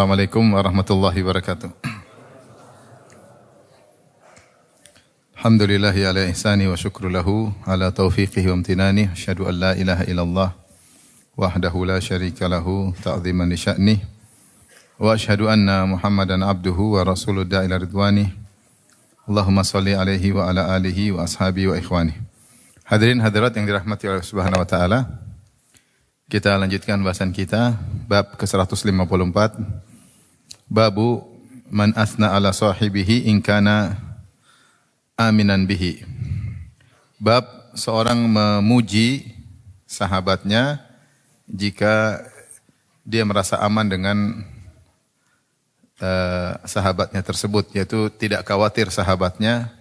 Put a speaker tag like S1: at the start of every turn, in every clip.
S1: Assalamualaikum warahmatullahi wabarakatuh. Alhamdulillahi ala ihsani wa syukru lahu ala taufiqihi wa amtinani. Asyhadu an la ilaha illallah wahdahu la syarika lahu ta'ziman li sya'nih. Wa asyhadu anna Muhammadan abduhu wa rasuluhu da'ila ridwani. Allahumma salli alaihi wa ala alihi wa ashabihi wa ikhwani. Hadirin hadirat yang dirahmati oleh Subhanahu wa taala. Kita lanjutkan bahasan kita bab ke-154. Babu man asna ala sahibihi in kana aminan bihi. Bab seorang memuji sahabatnya jika dia merasa aman dengan sahabatnya tersebut, yaitu tidak khawatir sahabatnya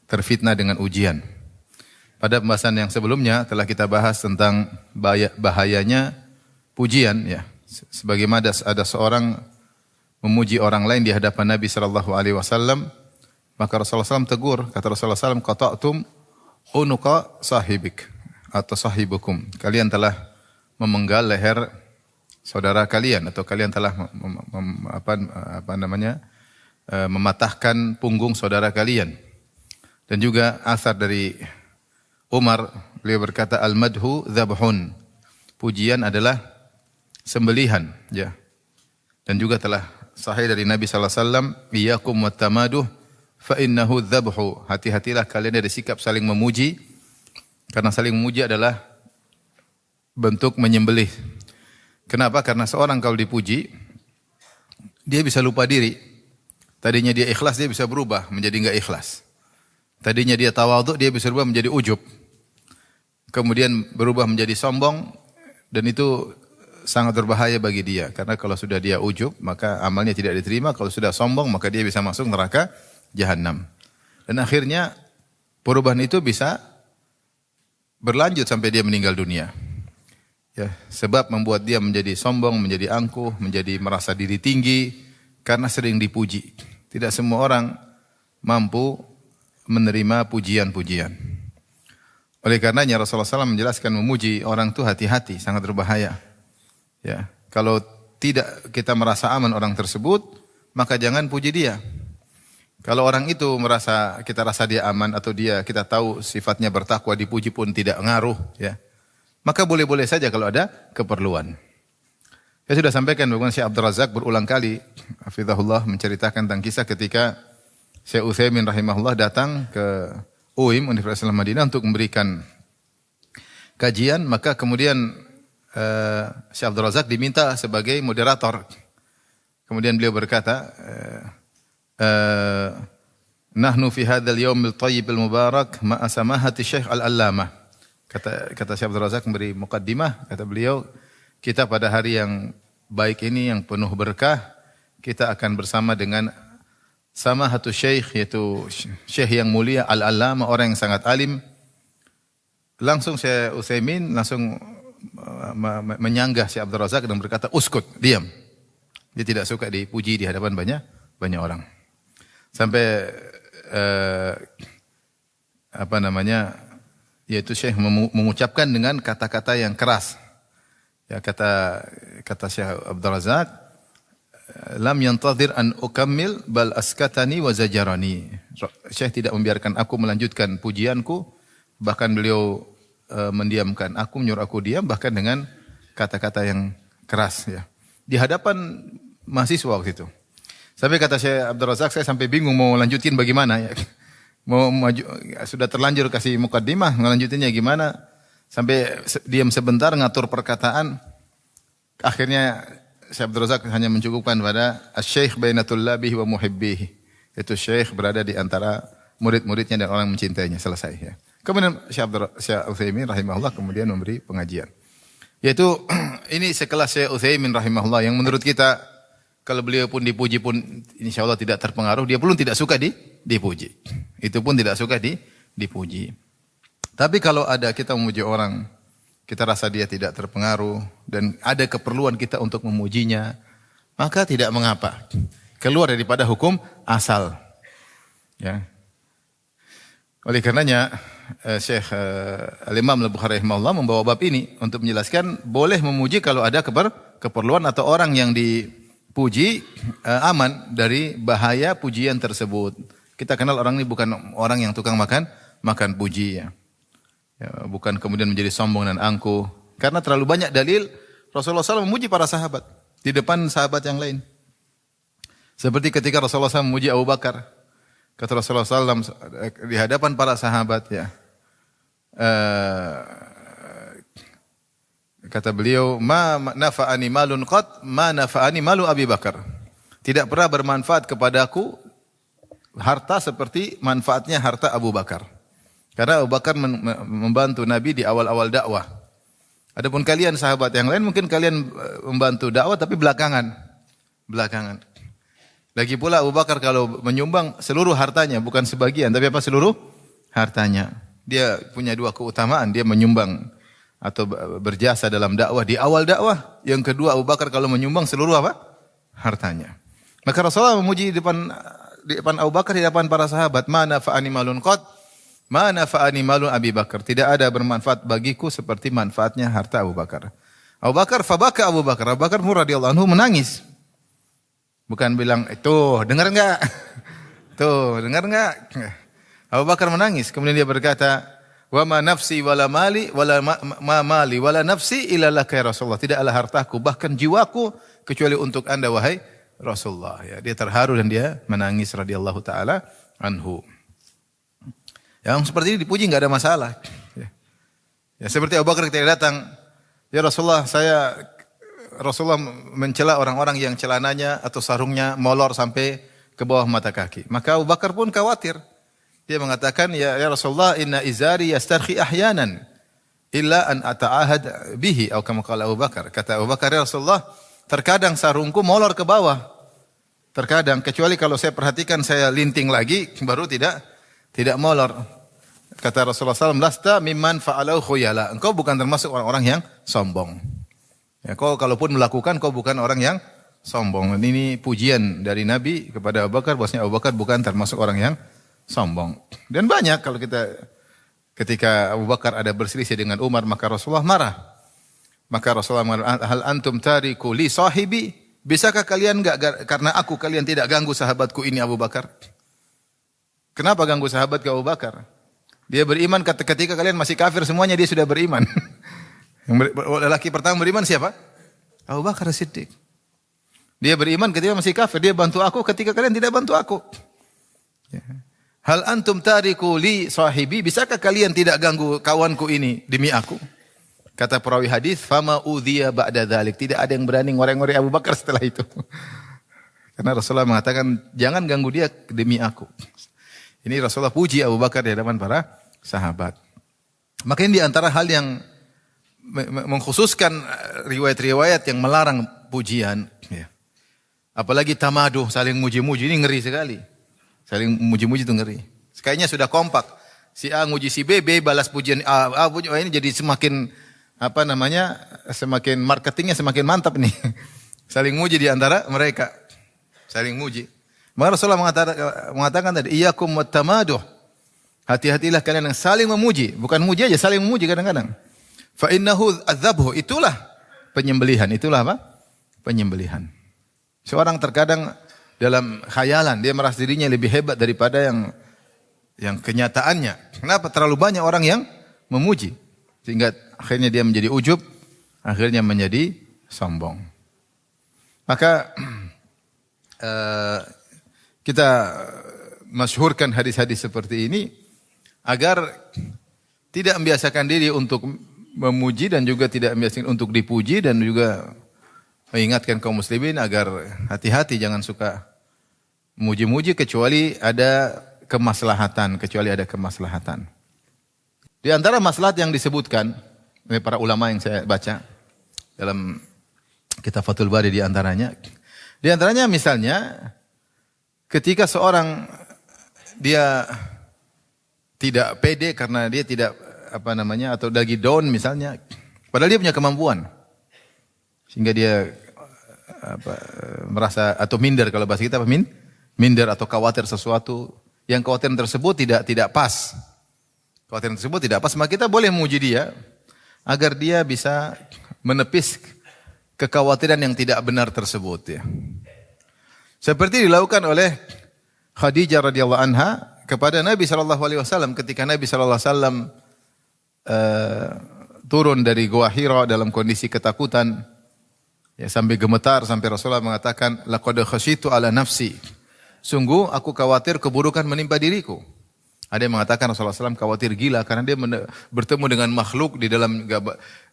S1: terfitnah dengan ujian. Pada pembahasan yang sebelumnya telah kita bahas tentang bahayanya pujian, ya. Sebagaimana ada seorang memuji orang lain di hadapan Nabi sallallahu alaihi wasallam, maka Rasulullah SAW tegur, kata Rasulullah SAW, qata'tum unuqa sahibik atau sahibukum. Kalian telah memenggal leher saudara kalian, atau kalian telah mematahkan punggung saudara kalian. Dan juga asar dari Umar, beliau berkata, al-madhu dzabhun. Pujian adalah sembelihan, ya. Dan juga telah sahih dari Nabi sallallahu alaihi wasallam, iyyakum wattamaduh fa innahu dzabhu. Hati-hatilah kalian dari sikap saling memuji, karena saling memuji adalah bentuk menyembelih. Kenapa? Karena seorang kalau dipuji, dia bisa lupa diri. Tadinya dia ikhlas, dia bisa berubah menjadi enggak ikhlas. Tadinya dia tawadhu, dia bisa berubah menjadi ujub. Kemudian berubah menjadi sombong, dan itu sangat berbahaya bagi dia. Karena kalau sudah dia ujub, maka amalnya tidak diterima. Kalau sudah sombong, maka dia bisa masuk neraka Jahannam. Dan akhirnya perubahan itu bisa berlanjut sampai dia meninggal dunia. Ya, sebab membuat dia menjadi sombong, menjadi angkuh, menjadi merasa diri tinggi karena sering dipuji. Tidak semua orang mampu menerima pujian-pujian. Oleh karenanya Rasulullah SAW menjelaskan memuji orang itu hati-hati, sangat berbahaya. Ya, kalau tidak kita merasa aman orang tersebut, maka jangan puji dia. Kalau orang itu merasa kita rasa dia aman, atau kita tahu sifatnya bertakwa, dipuji pun tidak ngaruh, ya. Maka boleh-boleh saja kalau ada keperluan. Saya sudah sampaikan bagaimana Syekh Abdul Razak berulang kali, hafizahullah, menceritakan tentang kisah ketika Syekh Utsaimin rahimahullah datang ke UIM, Universitas Islam Madinah, untuk memberikan kajian. Maka kemudian Syekh Abdul Razak diminta sebagai moderator. Kemudian beliau berkata, nahnu fi hadzal yaumil thayyibul mubarak ma'a samahati Syekh Al-Allamah. Kata Syekh Abdul Razak memberi muqaddimah, kata beliau, kita pada hari yang baik ini, yang penuh berkah, kita akan bersama dengan samahatu Syekh, yaitu Syekh yang mulia Al-Allamah, orang yang sangat alim. Langsung Syekh Utsaimin langsung menyanggah Syekh Abdul Razak dan berkata, uskut, diam. Dia tidak suka dipuji di hadapan banyak orang. Sampai yaitu Syekh mengucapkan dengan kata-kata yang keras. Ya, kata Syekh Abdul Razak, lam yantadhir an ukammil bal askatani wa zajarani. Syekh tidak membiarkan aku melanjutkan pujianku, bahkan beliau mendiamkan aku, menyuruh aku diam, bahkan dengan kata-kata yang keras, ya. Di hadapan mahasiswa waktu itu. Sampai kata Syekh Abdul Razak, saya sampai bingung mau lanjutin bagaimana, ya. Mau maju, sudah terlanjur kasih mukaddimah, ngelanjutinnya gimana? Sampai diam sebentar ngatur perkataan. Akhirnya Syekh Abdul Razak hanya mencukupkan pada asy-syekh baina tullabihi wa muhibbihi. Itu syekh berada di antara murid-muridnya dan orang mencintainya. Selesai, ya. Kemudian Syekh Utsaimin rahimahullah kemudian memberi pengajian. Yaitu ini sekelas Syekh Utsaimin rahimahullah yang menurut kita kalau beliau pun dipuji pun insyaallah tidak terpengaruh, dia pun tidak suka dipuji. Itu pun tidak suka dipuji. Tapi kalau ada kita memuji orang, kita rasa dia tidak terpengaruh dan ada keperluan kita untuk memujinya, maka tidak mengapa. Keluar daripada hukum asal. Ya. Oleh karenanya Syekh Al-Imam Al-Bukhari rahimahullah membawa bab ini untuk menjelaskan boleh memuji kalau ada keperluan atau orang yang puji aman dari bahaya pujian tersebut. Kita kenal orang ini bukan orang yang tukang makan puji ya. Bukan kemudian menjadi sombong dan angkuh. Karena terlalu banyak dalil Rasulullah SAW memuji para sahabat di depan sahabat yang lain. Seperti ketika Rasulullah SAW memuji Abu Bakar. Kata Rasulullah SAW di hadapan para sahabat ya. Kata beliau, ma nafa'ani malun qat, ma nafa'ani malu Abi Bakar. Tidak pernah bermanfaat kepadaku harta seperti manfaatnya harta Abu Bakar. Karena Abu Bakar membantu Nabi di awal-awal dakwah. Adapun kalian sahabat yang lain mungkin kalian membantu dakwah tapi belakangan. Lagi pula Abu Bakar kalau menyumbang seluruh hartanya, bukan sebagian, tapi apa seluruh hartanya. Dia punya dua keutamaan, dia menyumbang atau berjasa dalam dakwah di awal dakwah. Yang kedua Abu Bakar kalau menyumbang seluruh apa? Hartanya. Maka Rasulullah memuji di depan Abu Bakar, di depan para sahabat, ma nafa'ani malun qat, ma nafa'ani malun Abi Bakar. Tidak ada bermanfaat bagiku seperti manfaatnya harta Abu Bakar. Abu Bakar fabaka Abu Bakar. Abu Bakar radhiyallahu anhu menangis. Bukan bilang, dengar enggak? Dengar enggak? Abu Bakar menangis. Kemudian dia berkata, wa ma nafsi wala mali wala ma mali wala nafsi illa laka ya Rasulullah. Tidaklah hartaku bahkan jiwaku kecuali untuk Anda wahai Rasulullah. Ya, dia terharu dan dia menangis radhiyallahu taala anhu. Yang seperti ini dipuji enggak ada masalah. Ya, seperti Abu Bakar ketika datang, ya Rasulullah, Rasulullah mencela orang-orang yang celananya atau sarungnya molor sampai ke bawah mata kaki. Maka Abu Bakar pun khawatir. Dia mengatakan, ya Rasulullah, inna izari yastarhi ahyanan illa an ata'ahad bihi. Atau kama qala Abu Bakar. Kata Abu Bakar, ya Rasulullah, terkadang sarungku molor ke bawah. Terkadang, kecuali kalau saya perhatikan saya linting lagi, baru tidak molor. Kata Rasulullah SAW, lasta mimman fa'alau khuyala. Engkau bukan termasuk orang-orang yang sombong. Ya, kau kalaupun melakukan, kau bukan orang yang sombong. Ini pujian dari Nabi kepada Abu Bakar, bahwasanya Abu Bakar bukan termasuk orang yang sombong. Dan banyak kalau ketika Abu Bakar ada berselisih dengan Umar, maka Rasulullah marah. Maka Rasulullah marah, hal antum tariku li sahibi? Bisakah kalian enggak karena aku kalian tidak ganggu sahabatku ini Abu Bakar? Kenapa ganggu sahabat ke Abu Bakar? Dia beriman ketika kalian masih kafir semuanya dia sudah beriman. Yang lelaki pertama beriman siapa? Abu Bakar Siddiq. Dia beriman ketika masih kafir, dia bantu aku ketika kalian tidak bantu aku. Ya. Hal antum tariku li sahibi, bisakah kalian tidak ganggu kawanku ini demi aku? Kata perawi hadis, fama udhiya ba'da dzalik. Tidak ada yang berani ngorek-ngorek Abu Bakar setelah itu. Karena Rasulullah mengatakan, jangan ganggu dia demi aku. Ini Rasulullah puji Abu Bakar di hadapan para sahabat. Maka ini di antara hal yang mengkhususkan riwayat-riwayat yang melarang pujian. Ya. Apalagi tamaduh, saling muji-muji, ini ngeri sekali. Saling muji-muji itu ngeri. Kayaknya sudah kompak. Si A nguji si B, B balas pujian A. Ini jadi semakin semakin marketingnya semakin mantap nih. Saling muji di antara mereka. Saling muji. Maka Rasulullah mengatakan tadi, iyyakum wattamaduh. Hati-hatilah kalian yang saling memuji, bukan muji aja, saling memuji kadang-kadang. Fa innahu adzabhu, itulah penyembelihan. Itulah apa? Penyembelihan. Seorang terkadang dalam khayalan dia merasa dirinya lebih hebat daripada yang kenyataannya. Kenapa? Terlalu banyak orang yang memuji sehingga akhirnya dia menjadi ujub, akhirnya menjadi sombong. Maka kita masyhurkan hadis-hadis seperti ini agar tidak membiasakan diri untuk memuji dan juga tidak membiasakan untuk dipuji, dan juga mengingatkan kaum muslimin agar hati-hati, jangan suka muji-muji kecuali ada kemaslahatan, Di antara maslahat yang disebutkan oleh para ulama yang saya baca dalam kitab Fathul Bari di antaranya misalnya ketika seorang dia tidak pede karena dia tidak atau lagi down misalnya, padahal dia punya kemampuan sehingga dia merasa atau minder, kalau bahasa kita minder atau khawatir sesuatu, yang kekhawatiran tersebut tidak pas. Kekhawatiran tersebut tidak pas, maka kita boleh memuji dia agar dia bisa menepis kekhawatiran yang tidak benar tersebut ya. Seperti dilakukan oleh Khadijah radhiyallahu anha kepada Nabi sallallahu alaihi wasallam ketika Nabi sallallahu alaihi wasallam turun dari Gua Hira dalam kondisi ketakutan, ya, sampai gemetar sampai Rasulullah mengatakan laqad khasyitu ala nafsi. Sungguh aku khawatir keburukan menimpa diriku. Ada yang mengatakan Rasulullah SAW khawatir gila karena dia bertemu dengan makhluk di dalam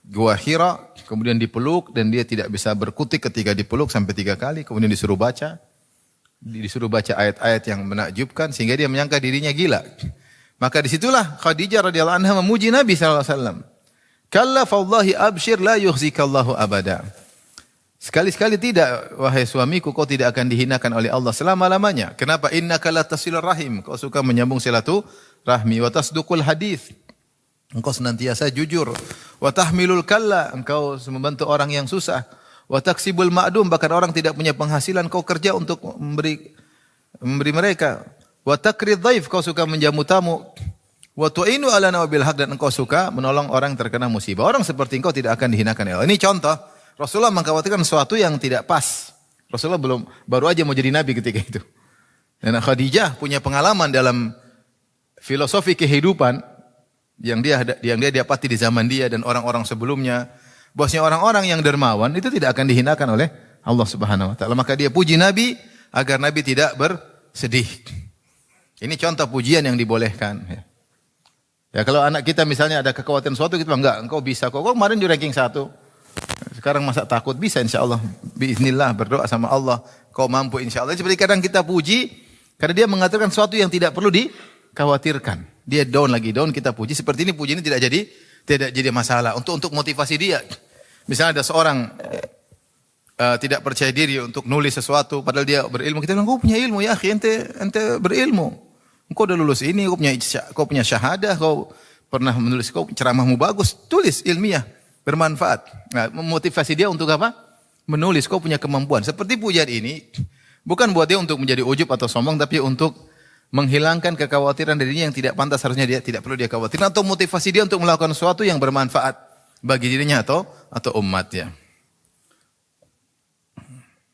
S1: Gua Hira, kemudian dipeluk dan dia tidak bisa berkutik ketika dipeluk sampai 3 kali, kemudian disuruh baca ayat-ayat yang menakjubkan sehingga dia menyangka dirinya gila. Maka disitulah Khadijah radhiyallahu anha memuji Nabi sallallahu alaihi wasallam. Kalla fawallahi abshir la yukhzikallahu abada. Sekali-sekali tidak, wahai suamiku, kau tidak akan dihinakan oleh Allah selama-lamanya. Kenapa? Innaka la tasilur rahim. Kau suka menyambung silaturahmi. Wa tasduqul hadis. Engkau senantiasa jujur. Wa tahmilul kalla. Engkau membantu orang yang susah. Wa taksibul ma'dum. Bahkan orang tidak punya penghasilan, kau kerja untuk memberi mereka. Wa takrid dhaif. Kau suka menjamu tamu. Wa tu'inu ala nawabil haq. Dan engkau suka menolong orang terkena musibah. Orang seperti engkau tidak akan dihinakan oleh Allah. Ini contoh. Rasulullah mengkhawatirkan sesuatu yang tidak pas. Rasulullah baru aja mau jadi nabi ketika itu. Dan Khadijah punya pengalaman dalam filosofi kehidupan yang dia dapati di zaman dia dan orang-orang sebelumnya. Bahwasanya orang-orang yang dermawan itu tidak akan dihinakan oleh Allah Subhanahu wa taala. Maka dia puji Nabi agar Nabi tidak bersedih. Ini contoh pujian yang dibolehkan. Ya kalau anak kita misalnya ada kekhawatiran sesuatu, kita bilang enggak, engkau bisa kok. Kau kemarin di ranking 1. Sekarang masa takut? Bisa insyaAllah. Biiznillah, berdoa sama Allah. Kau mampu insyaAllah. Seperti kadang kita puji, karena dia mengatakan sesuatu yang tidak perlu dikhawatirkan. Dia down lagi, kita puji. Seperti ini puji ini tidak jadi masalah. Untuk motivasi dia. Misalnya ada seorang tidak percaya diri untuk nulis sesuatu, padahal dia berilmu. Kita bilang, kau punya ilmu ya, ente berilmu. Kau udah lulus ini, kau punya syahadah, kau pernah menulis, kau ceramahmu bagus. Tulis ilmiah. Bermanfaat. Nah, memotivasi dia untuk apa? Menulis. Kau punya kemampuan. Seperti pujian ini, bukan buat dia untuk menjadi ujub atau sombong, tapi untuk menghilangkan kekhawatiran dirinya yang tidak pantas, harusnya dia tidak perlu dia khawatirkan, atau motivasi dia untuk melakukan sesuatu yang bermanfaat bagi dirinya atau umatnya.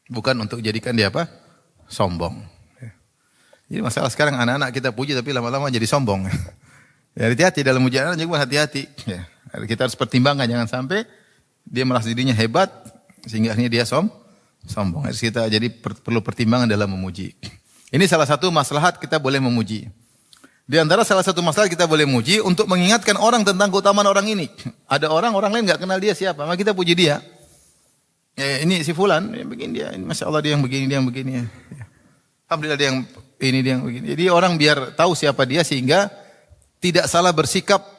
S1: Bukan untuk jadikan dia apa? Sombong. Jadi masalah sekarang anak-anak kita puji tapi lama-lama jadi sombong. Ya, hati-hati dalam ujian juga hati-hati. Ya. Kita harus pertimbangkan jangan sampai dia merasa dirinya hebat sehingga akhirnya dia sombong. Harus kita jadi perlu pertimbangan dalam memuji. Ini salah satu maslahat kita boleh memuji. Di antara salah satu maslahat kita boleh memuji untuk mengingatkan orang tentang keutamaan orang ini. Ada orang lain enggak kenal dia siapa, maka kita puji dia. Ini si fulan, begini dia, Masya Allah dia yang begini, dia yang begini. Ya. Alhamdulillah dia yang ini, dia yang begini. Jadi orang biar tahu siapa dia sehingga tidak salah bersikap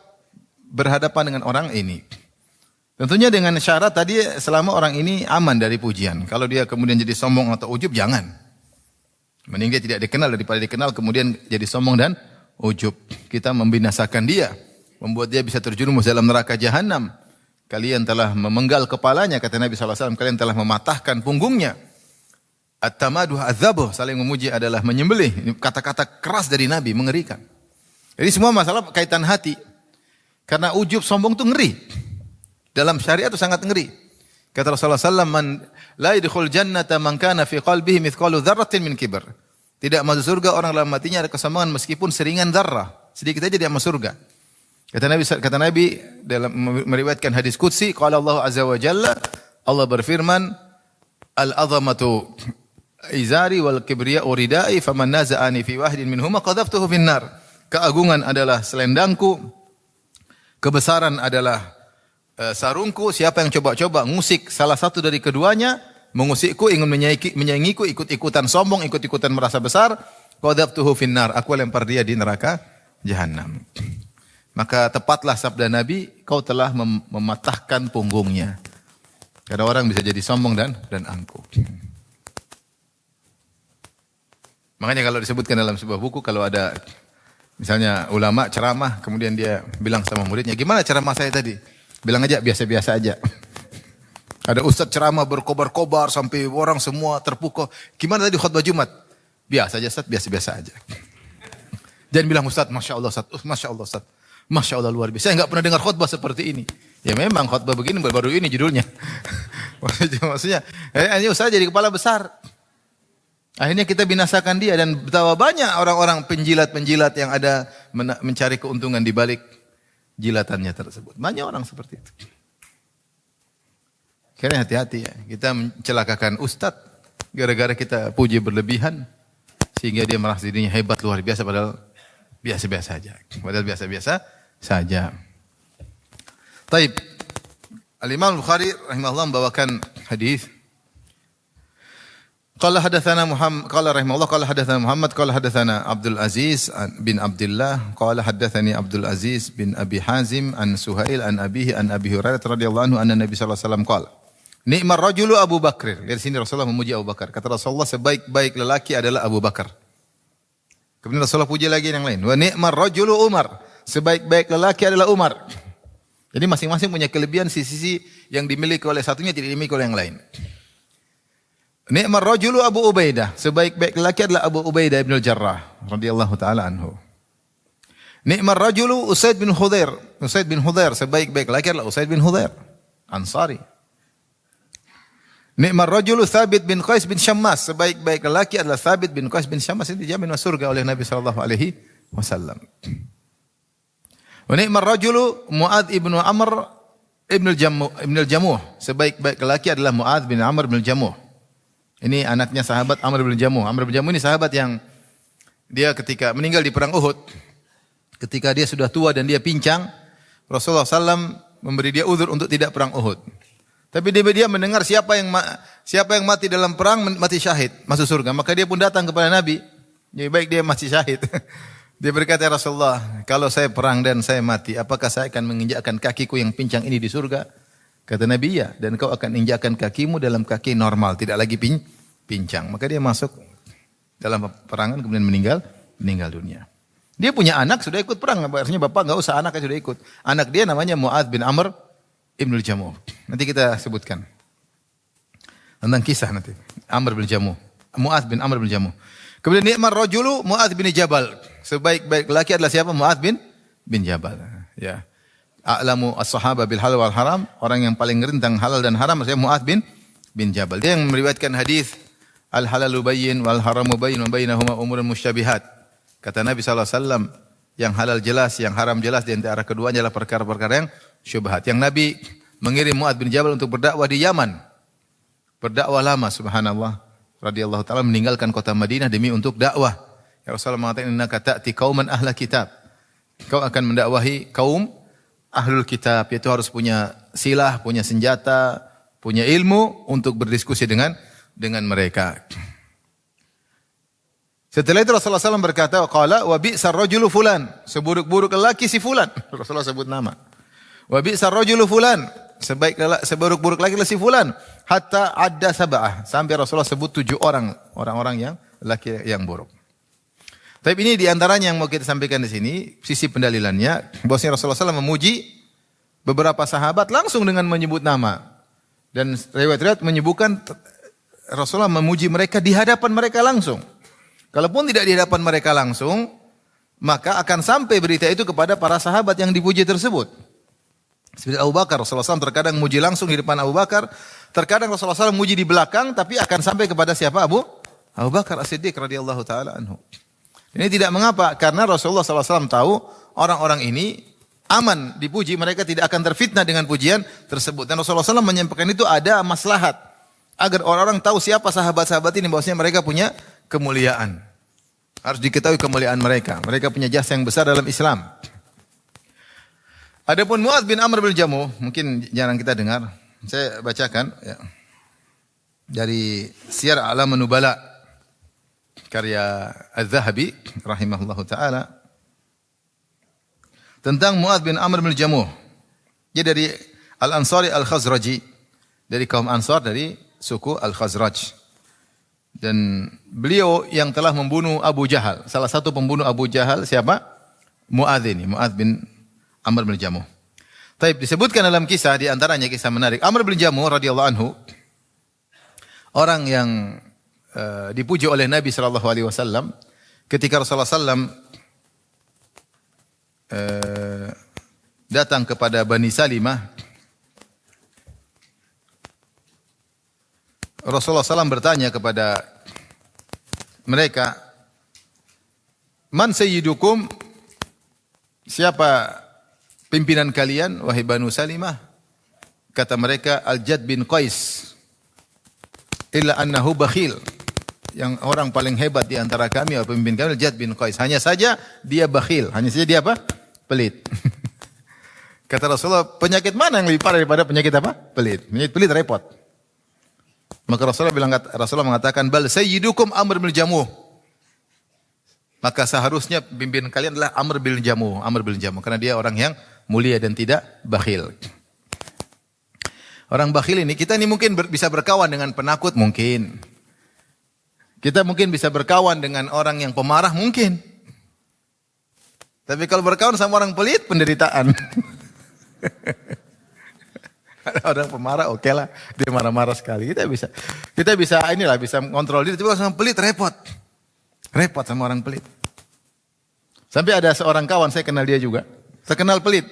S1: berhadapan dengan orang ini. Tentunya dengan syarat tadi selama orang ini aman dari pujian. Kalau dia kemudian jadi sombong atau ujub, jangan. Mending dia tidak dikenal daripada dikenal kemudian jadi sombong dan ujub. Kita membinasakan dia, membuat dia bisa terjerumus dalam neraka jahanam. Kalian telah memenggal kepalanya, kata Nabi SAW, kalian telah mematahkan punggungnya. At-tamaduh adzabuh, saling memuji adalah menyembelih. Ini kata-kata keras dari Nabi, mengerikan. Jadi semua masalah kaitan hati. Karena ujub sombong itu ngeri. Dalam syariat itu sangat ngeri. Kata Rasulullah SAW, man la yadkhul jannata man kana fi qalbihi mithqalu dzarratin min kibr. Tidak masuk surga orang dalam hatinya ada kesombongan meskipun seringan zarrah. Sedikit aja dia masuk surga. Kata Nabi dalam meriwayatkan hadis qudsi, qala Allah azza wa jalla, Allah berfirman, al-'azamatu izari wal kibriya'u ridai faman naza'ani fi wahidin minhuma qadhaftuhu fin nar. Keagungan adalah selendangku, kebesaran adalah sarungku. Siapa yang coba-coba ngusik salah satu dari keduanya, mengusikku, ingin menyaingiku, ikut-ikutan sombong, ikut-ikutan merasa besar, qadhaftuhu finnar, aku lempar dia di neraka jahanam. Maka tepatlah sabda Nabi, kau telah mematahkan punggungnya. Karena orang bisa jadi sombong dan angkuh. Makanya kalau disebutkan dalam sebuah buku, kalau ada misalnya ulama ceramah, kemudian dia bilang sama muridnya, gimana ceramah saya tadi? Bilang aja biasa-biasa aja. Ada ustaz ceramah berkobar-kobar sampai orang semua terpukau. Gimana tadi khutbah Jumat? Biasa aja ustaz, biasa-biasa aja. Jangan bilang ustaz, Masya Allah ustaz, Masya Allah ustaz. Masya Allah luar biasa. Saya enggak pernah dengar khutbah seperti ini. Ya memang khutbah begini baru ini judulnya. Maksudnya, ini ustaz jadi kepala besar. Akhirnya kita binasakan dia dan betapa banyak orang-orang penjilat-penjilat yang ada mencari keuntungan di balik jilatannya tersebut. Banyak orang seperti itu. Karena hati-hati ya, kita mencelakakan ustadz gara-gara kita puji berlebihan sehingga dia merasa dirinya hebat luar biasa padahal biasa-biasa saja. Padahal biasa-biasa saja. Taib. Al-Imam Al-Bukhari rahimahullah membawakan hadis. Qala hadatsana Muhammad qala rahimahullah qala hadatsana Muhammad qala hadatsana Abdul Aziz bin Abdullah qala hadatsani Abdul Aziz bin Abi Hazim an Suhail an abihi an Abi Hurairah radhiyallahu anhu anna Nabi sallallahu alaihi wasallam qala Ni'mar rajulu Abu Bakr. Dari sini Rasulullah memuji Abu Bakar. Kata Rasulullah sebaik-baik lelaki adalah Abu Bakar. Kemudian Rasulullah puji lagi yang lain. Wa ni'mar rajulu Umar. Sebaik-baik lelaki adalah Umar. Jadi masing-masing punya kelebihan sisi-sisi yang dimiliki oleh satunya tidak dimiliki oleh yang lain. Ni'mar rajulu Abu Ubaidah. Sebaik-baik lelaki adalah Abu Ubaidah ibn al-Jarrah radhiyallahu taala anhu. Ni'mar rajulu Usaid bin Hudhair. Usaid bin Hudhair. Sebaik-baik lelaki adalah Usaid bin Hudhair. Ansari. Ni'mar rajulu Thabit bin Qais bin Syammas. Sebaik-baik lelaki adalah Thabit bin Qais bin Syammas. Ini dijamin masuk surga oleh Nabi sallallahu alaihi wasallam. Wa ni'mar rajulu Mu'adz ibn Amr ibn al-Jamuh. Sebaik-baik lelaki adalah Mu'adz bin Amr bin al-Jamuh. Ini anaknya sahabat Amr bin Jamuh. Amr bin Jamuh ini sahabat yang dia ketika meninggal di perang Uhud. Ketika dia sudah tua dan dia pincang, Rasulullah SAW memberi dia uzur untuk tidak perang Uhud. Tapi dia mendengar siapa yang mati dalam perang mati syahid, masuk surga. Maka dia pun datang kepada Nabi. Jadi baik dia mati syahid. Dia berkata, ya Rasulullah, kalau saya perang dan saya mati, apakah saya akan menginjakkan kakiku yang pincang ini di surga? Kata Nabi, ya. Dan kau akan injakkan kakimu dalam kaki normal, tidak lagi pincang. Maka dia masuk dalam peperangan kemudian meninggal dunia. Dia punya anak sudah ikut perang. Artinya bapak enggak usah anaknya sudah ikut. Anak dia namanya Mu'adz bin Amr Ibnul Jamuh. Nanti kita sebutkan tentang kisah nanti. Amr bin Jamuh. Mu'adz bin Amr bin Jamuh. Kemudian ni'mar rajulu Mu'adz bin Jabal. Sebaik-baik lelaki adalah siapa? Mu'adz bin Jabal. Ya. A'lamu as-sahaba bil halal wal haram. Orang yang paling rentang halal dan haram adalah Mu'adz bin Jabal. Dia yang meriwayatkan hadis al-halalu bayyin wal haramu bayyin wa bainahuma umurun musyabihat. Kata Nabi SAW, yang halal jelas, yang haram jelas, di antara keduanya adalah perkara-perkara yang syubhat. Yang Nabi mengirim Mu'adz bin Jabal untuk berdakwah di Yaman. Berdakwah lama, subhanallah. Radhiyallahu ta'ala meninggalkan kota Madinah demi untuk dakwah. Ya Rasulullah mengatakan, innaka ta'ti qauman ahla kitab. Kau akan mendakwahi kaum ahlul kitab. Yaitu harus punya silah, punya senjata, punya ilmu untuk berdiskusi dengan mereka. Setelah itu Rasulullah SAW berkata, qala wa bi'sar rajulu fulan. Seburuk-buruk lelaki si fulan. Rasulullah sebut nama. Wa bi'sar rajulu fulan. Seburuk-buruk lelaki si fulan. Hatta adda sab'ah. Sampai Rasulullah sebut 7 orang-orang yang lelaki yang buruk. Tapi ini diantaranya yang mau kita sampaikan di sini, sisi pendalilannya, bahwasanya Rasulullah SAW memuji beberapa sahabat langsung dengan menyebut nama. Dan riwayat-riwayat menyebutkan Rasulullah memuji mereka di hadapan mereka langsung. Kalaupun tidak di hadapan mereka langsung, maka akan sampai berita itu kepada para sahabat yang dipuji tersebut. Seperti Abu Bakar, Rasulullah SAW terkadang muji langsung di depan Abu Bakar, terkadang Rasulullah SAW muji di belakang, tapi akan sampai kepada siapa? Abu Bakar As-Siddiq radhiyallahu taala anhu. Ini tidak mengapa, karena Rasulullah SAW tahu orang-orang ini aman dipuji, mereka tidak akan terfitnah dengan pujian tersebut. Dan Rasulullah SAW menyampaikan itu ada maslahat, agar orang-orang tahu siapa sahabat-sahabat ini, bahwasanya mereka punya kemuliaan. Harus diketahui kemuliaan mereka. Mereka punya jasa yang besar dalam Islam. Adapun Mu'adz bin Amr bin Jamuh, mungkin jarang kita dengar. Saya bacakan ya. Dari Siyar A'lam Nubala karya Az-Zahabi rahimahullahu taala tentang Mu'adz bin Amr bin Jamuh. Dia dari Al-Ansari Al-Khazraji, dari kaum Ansar dari suku Al-Khazraj. Dan beliau yang telah membunuh Abu Jahal. Salah satu pembunuh Abu Jahal siapa? Mu'adz ini, Mu'adz bin Amr bin Jamuh. Taib disebutkan dalam kisah, di antaranya kisah menarik. Amr bin Jamuh radhiyallahu anhu, orang yang dipuji oleh Nabi sallallahu alaihi wasallam ketika Rasulullah sallam datang kepada Bani Salimah. Rasulullah SAW bertanya kepada mereka, "Man sayyidukum?" Siapa pimpinan kalian wahai Banu Salimah? Kata mereka, Al-Jad bin Qais. Illa annahu bakhil. Yang orang paling hebat di antara kami, pemimpin kami Al-Jad bin Qais. Hanya saja dia bakhil. Hanya saja dia apa? Pelit. Kata Rasulullah, penyakit mana yang lebih parah daripada penyakit apa? Pelit. Penyakit pelit repot. Maka Rasulullah mengatakan, bal sayyidukum Amr bin Jamuh. Maka seharusnya pimpinan kalian adalah Amr bin Jamuh. Amr bin Jamuh. Karena dia orang yang mulia dan tidak bakhil. Orang bakhil ini, kita ini mungkin bisa berkawan dengan penakut, mungkin. Kita mungkin bisa berkawan dengan orang yang pemarah, mungkin. Tapi kalau berkawan sama orang pelit, penderitaan. Ada orang pemarah, oke lah. Dia marah-marah sekali. Kita bisa mengontrol diri. Tapi kalau sama pelit, repot. Repot sama orang pelit. Sampai ada seorang kawan, saya kenal dia juga. Saya kenal pelit.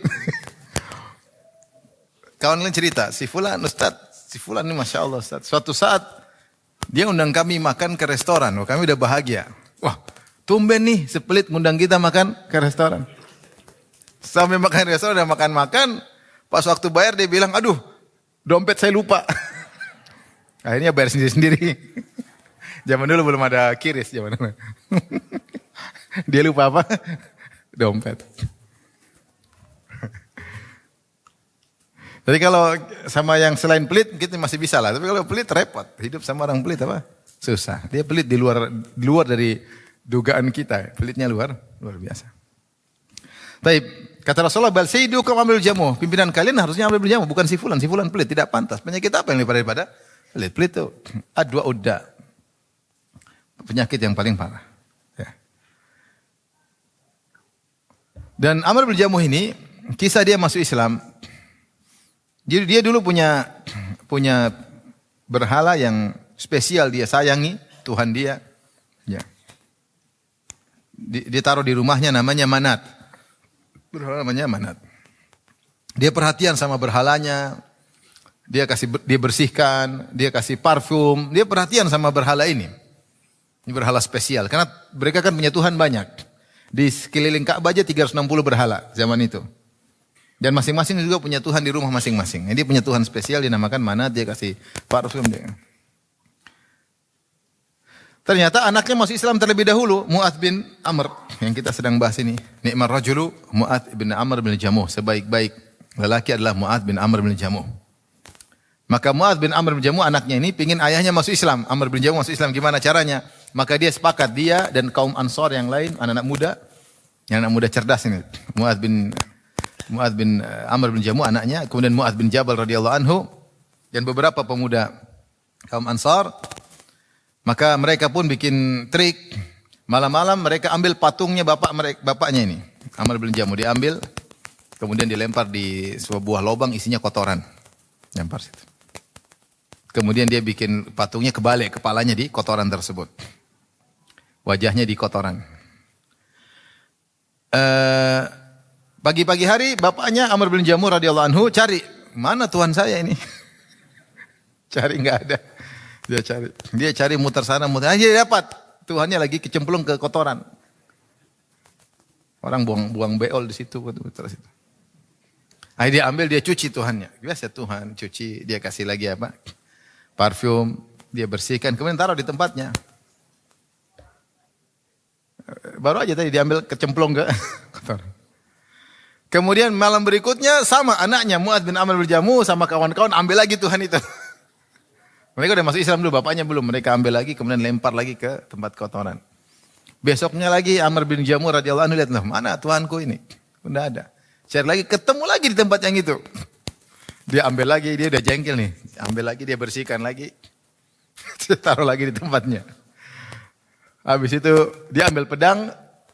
S1: Kawan lain cerita, si Fulan ini Masya Allah Ustaz. Suatu saat, dia undang kami makan ke restoran. Kami udah bahagia. Wah, tumben nih sepelit ngundang kita makan ke restoran. Sampai makan di restoran, udah makan-makan. Pas waktu bayar dia bilang, aduh, dompet saya lupa. Akhirnya bayar sendiri-sendiri. Zaman dulu belum ada kiris. Dia lupa apa? Dompet. Jadi kalau sama yang selain pelit, kita masih bisa lah. Tapi kalau pelit repot. Hidup sama orang pelit apa? Susah. Dia pelit di luar dari dugaan kita. Pelitnya luar biasa. Tapi kata Rasulullah, bal sayyidukum Amr bin Jamuh. Pimpinan kalian harusnya Amr bin Jamuh, bukan si Fulan. Si Fulan pelit, tidak pantas. Penyakit apa yang lebih parah daripada pelit? Pelit itu adwa udda. Penyakit yang paling parah. Ya. Dan Amr bin Jamuh ini, kisah dia masuk Islam. Jadi dia dulu punya berhala yang spesial dia sayangi, Tuhan dia. Ya. Dia taruh di rumahnya namanya Manat. Berhala namanya Manat. Dia perhatian sama berhalanya. Dia bersihkan, dia kasih parfum, dia perhatian sama berhala ini. Ini berhala spesial karena mereka kan punya Tuhan banyak. Di sekeliling Ka'bah aja 360 berhala zaman itu. Dan masing-masing juga punya Tuhan di rumah masing-masing. Dia punya Tuhan spesial dinamakan Manat, dia kasih parfum dia. Ternyata anaknya masuk Islam terlebih dahulu, Mu'adz bin Amr yang kita sedang bahas ini. Ni'mar rajulu Mu'adz bin Amr bin Jamuh. Sebaik-baik lelaki adalah Mu'adz bin Amr bin Jamuh. Maka Mu'adz bin Amr bin Jamuh anaknya ini pingin ayahnya masuk Islam. Amr bin Jamuh masuk Islam, gimana caranya? Maka dia sepakat, dia dan kaum Ansor yang lain, anak-anak muda cerdas ini. Mu'adz bin Amr bin Jamuh anaknya, kemudian Mu'adz bin Jabal radhiyallahu anhu dan beberapa pemuda kaum Ansar. Maka mereka pun bikin trik. Malam-malam mereka ambil patungnya bapaknya ini. Amr bin Jamuh diambil, kemudian dilempar di sebuah lubang isinya kotoran. Lempar situ. Kemudian dia bikin patungnya kebalik, kepalanya di kotoran tersebut. Wajahnya di kotoran. Pagi-pagi hari bapaknya Amr bin Jamuh radhiyallahu anhu cari, mana Tuhan saya ini? Cari enggak ada. Dia cari muter sana muter. Akhirnya dia dapat. Tuhannya lagi kecemplung ke kotoran. Orang buang beol di situ. Akhirnya dia ambil, dia cuci Tuhannya. Biasa Tuhan cuci, dia kasih lagi apa? Parfum, dia bersihkan, kemudian taruh di tempatnya. Baru aja tadi diambil kecemplung ke kotoran. Kemudian malam berikutnya sama anaknya Mu'adz bin Amr bin Jamuh sama kawan-kawan ambil lagi Tuhan itu. Mereka udah masuk Islam dulu, bapaknya belum. Mereka ambil lagi, kemudian lempar lagi ke tempat kotoran. Besoknya lagi Amr bin Jamuh radhiyallahu anhu lihat, mana Tuhanku ini? Tidak ada. Cari lagi, ketemu lagi di tempat yang itu. Dia ambil lagi, dia udah jengkel nih. Ambil lagi, dia bersihkan lagi. Taruh lagi di tempatnya. Habis itu dia ambil pedang,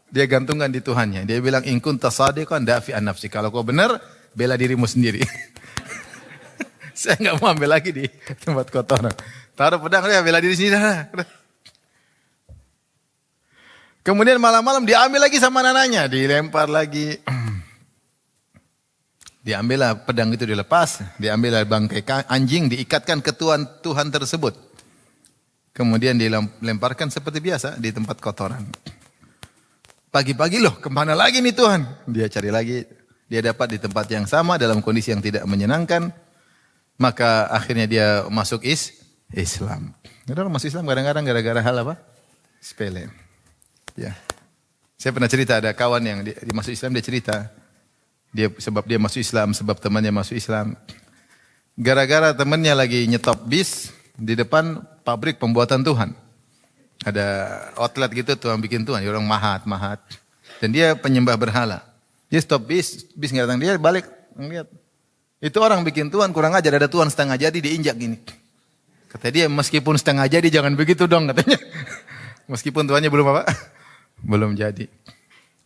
S1: dia gantungkan di Tuhannya. Dia bilang, in kunta shadiqan dafi an nafsi. Kalau kau benar, bela dirimu sendiri. Saya enggak mau ambil lagi di tempat kotoran. Taruh pedang, dia bela diri sendiri. Kemudian malam-malam diambil lagi sama anaknya, dilempar lagi. Diambillah pedang itu dilepas, diambillah bangkai anjing, diikatkan ke Tuhan tersebut. Kemudian dilemparkan seperti biasa di tempat kotoran. Pagi-pagi loh, kemana lagi nih Tuhan? Dia cari lagi, dia dapat di tempat yang sama dalam kondisi yang tidak menyenangkan. Maka akhirnya dia masuk Islam. Orang masuk Islam kadang-kadang gara-gara hal apa? Sepele. Ya. Saya pernah cerita ada kawan yang dia masuk Islam, dia cerita. Sebab dia masuk Islam, sebab temannya masuk Islam. Gara-gara temannya lagi nyetop bis di depan pabrik pembuatan Tuhan. Ada outlet gitu Tuhan bikin Tuhan, orang mahat. Dan dia penyembah berhala. Dia stop bis nggak datang, dia balik ngeliat. Itu orang bikin Tuhan kurang ajar, ada Tuhan setengah jadi diinjak gini. Kata dia meskipun setengah jadi jangan begitu dong katanya. Meskipun Tuhannya belum apa? Belum jadi.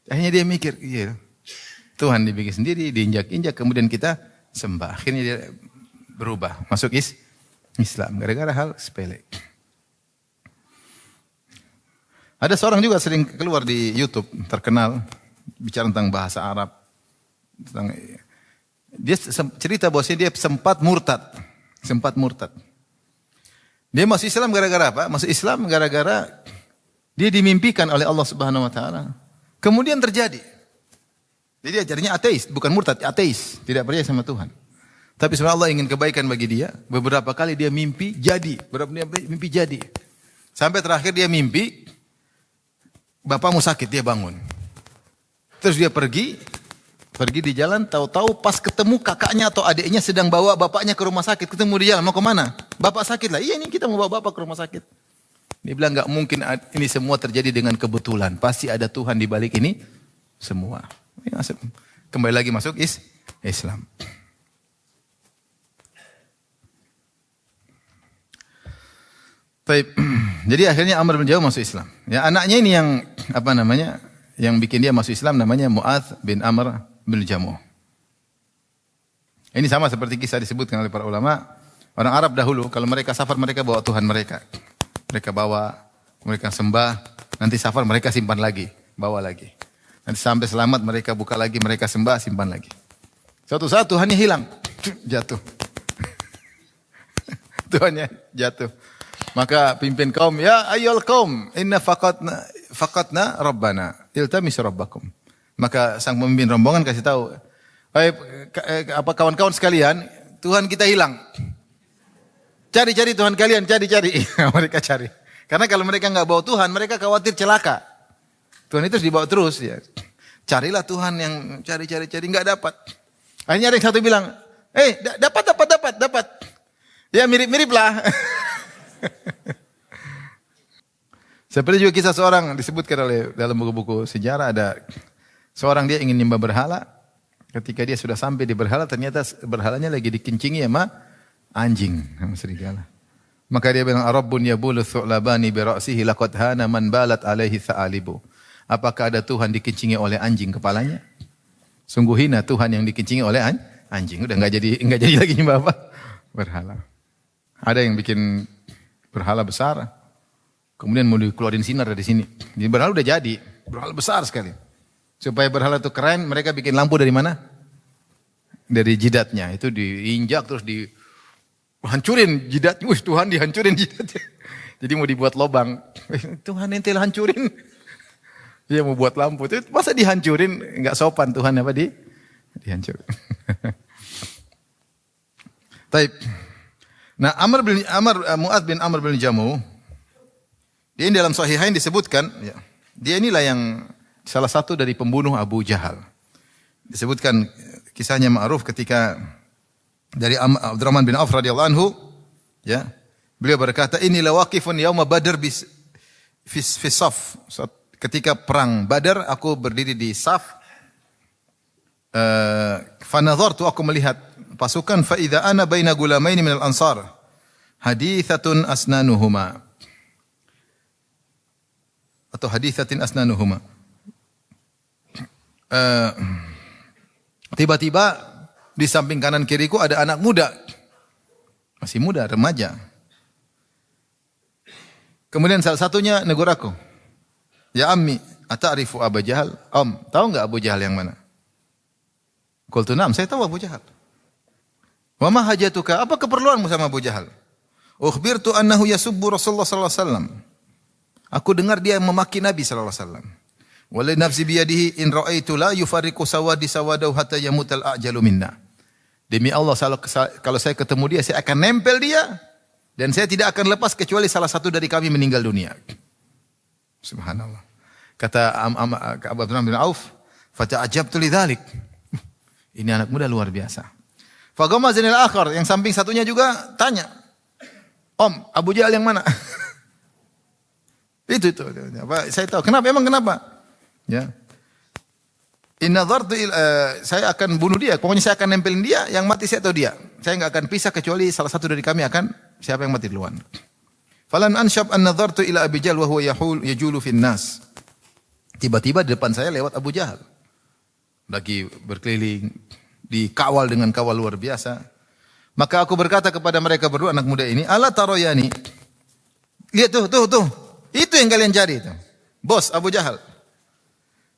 S1: Akhirnya dia mikir, iya. Tuhan dibikin sendiri, diinjak-injak, kemudian kita sembah. Akhirnya dia berubah, masuk Islam gara-gara hal sepele. Ada seorang juga sering keluar di YouTube terkenal bicara tentang bahasa Arab. Dia cerita bahwa dia sempat murtad. Dia masuk Islam gara-gara apa? Masuk Islam gara-gara dia dimimpikan oleh Allah Subhanahu wa taala. Kemudian terjadi. Jadi dia jadinya ateis, bukan murtad, ateis, tidak percaya sama Tuhan. Tapi sebenarnya Allah ingin kebaikan bagi dia. Beberapa kali dia mimpi jadi, mimpi jadi. Sampai terakhir dia mimpi bapakmu sakit, dia bangun. Terus dia pergi di jalan, tahu-tahu pas ketemu kakaknya atau adiknya sedang bawa bapaknya ke rumah sakit. Ketemu di jalan, mau kemana? Bapak sakit lah. Iya, ini kita mau bawa bapak ke rumah sakit. Dia bilang nggak mungkin ini semua terjadi dengan kebetulan. Pasti ada Tuhan di balik ini semua. Kembali lagi masuk Islam. Baik. Jadi akhirnya Amr bin Jamuh masuk Islam. Ya, anaknya ini yang yang bikin dia masuk Islam namanya Mu'adz bin Amr bin Jamuh. Ini sama seperti kisah disebutkan oleh para ulama. Orang Arab dahulu kalau mereka safar mereka bawa Tuhan mereka. Mereka bawa, mereka sembah, nanti safar mereka simpan lagi, bawa lagi. Nanti sampai selamat mereka buka lagi, mereka sembah, simpan lagi. Suatu saat Tuhannya hilang, jatuh. Tuhannya jatuh. Maka pimpin kaum, ya ayyul kaum, inna faqatna rabbana, iltamis rabbakum. Maka sang pemimpin rombongan kasih tahu, apa kawan-kawan sekalian, Tuhan kita hilang. Cari-cari Tuhan kalian, cari-cari. Mereka cari. Karena kalau mereka enggak bawa Tuhan, mereka khawatir celaka. Tuhan itu dibawa terus ya. Carilah Tuhan yang cari-cari enggak dapat. Akhirnya ada yang satu bilang, dapat. Ya mirip-mirip lah. Seperti juga kisah seorang disebutkan oleh dalam buku-buku sejarah, ada seorang dia ingin nyembah berhala. Ketika dia sudah sampai di berhala, ternyata berhalanya lagi dikencingi sama anjing, sama serigala. Maka dia bilang, Rabbun yabulu thu'labani bi ra'sihi laqad hana man balat alaihi tha'alibu. Apakah ada Tuhan dikencingi oleh anjing kepalanya? Sungguh hina Tuhan yang dikencingi oleh anjing. Udah enggak jadi lagi nyembah apa? Berhala. Ada yang bikin berhala besar, kemudian mau dikeluarin sinar dari sini. Jadi berhala udah jadi, berhala besar sekali. Supaya berhala itu keren, mereka bikin lampu dari mana? Dari jidatnya. Itu diinjak terus dihancurin jidatnya. Tuhan dihancurin jidatnya. Jadi mau dibuat lobang. Tuhan ente hancurin. Dia mau buat lampu. Itu masa dihancurin? Enggak sopan Tuhan apa dihancurin. Taib. Nah, Mu'adz bin Amr bin Jamuh, dia ini dalam Sahihain disebutkan, ya, dia inilah yang salah satu dari pembunuh Abu Jahal. Disebutkan kisahnya ma'ruf ketika dari Abdurrahman bin Auf radhiyallahu anhu, ya, beliau berkata, "Inni lawaqifun yauma Badr fi saf." Ketika perang Badar, aku berdiri di saf. Fa nadhartu, aku melihat pasukan, fa idza ana baina gulamaini minal ansar hadithatun asnanuhuma atau hadithatin asnanuhuma. Tiba-tiba di samping kanan kiriku ada anak muda, masih muda, remaja. Kemudian salah satunya negur aku, ya ammi, ata'rifu Abu Jahal? Tahu enggak Abu Jahal yang mana? Qultu na'am, saya tahu Abu Jahal. Wa ma hajatuka? Apa keperluanmu sama Abu Jahal? Ukhbirtu annahu yasubbu Rasulullah sallallahu alaihi wasallam. Aku dengar dia memaki Nabi sallallahu alaihi wasallam. Walladzi nafsi biyadihi in ra'aitu la yufarriqu sawadi sawadahu hatta yamutal ajalu minna. Demi Allah, kalau saya ketemu dia, saya akan nempel dia dan saya tidak akan lepas kecuali salah satu dari kami meninggal dunia. Subhanallah. Kata Abdurrahman bin Auf, fata'ajabtu lidzalik. Ini anak muda luar biasa. Faghamazani al-akhar, yang samping satunya juga tanya, Om, Abu Jahal yang mana? Itu. Saya tahu. Kenapa? Emang kenapa? Ya. Saya akan bunuh dia. Pokoknya saya akan nempelin dia. Yang mati saya atau dia. Saya enggak akan pisah kecuali salah satu dari kami akan siapa yang mati duluan. Falan anshab an nadhartu ila Abi Jahal wa huwa yajulu fin nas. Tiba-tiba di depan saya lewat Abu Jahal. Lagi berkeliling, dikawal dengan kawal luar biasa. Maka aku berkata kepada mereka berdua, anak muda ini, ala taroyani. Lihat tuh. Itu yang kalian cari itu. Bos Abu Jahal.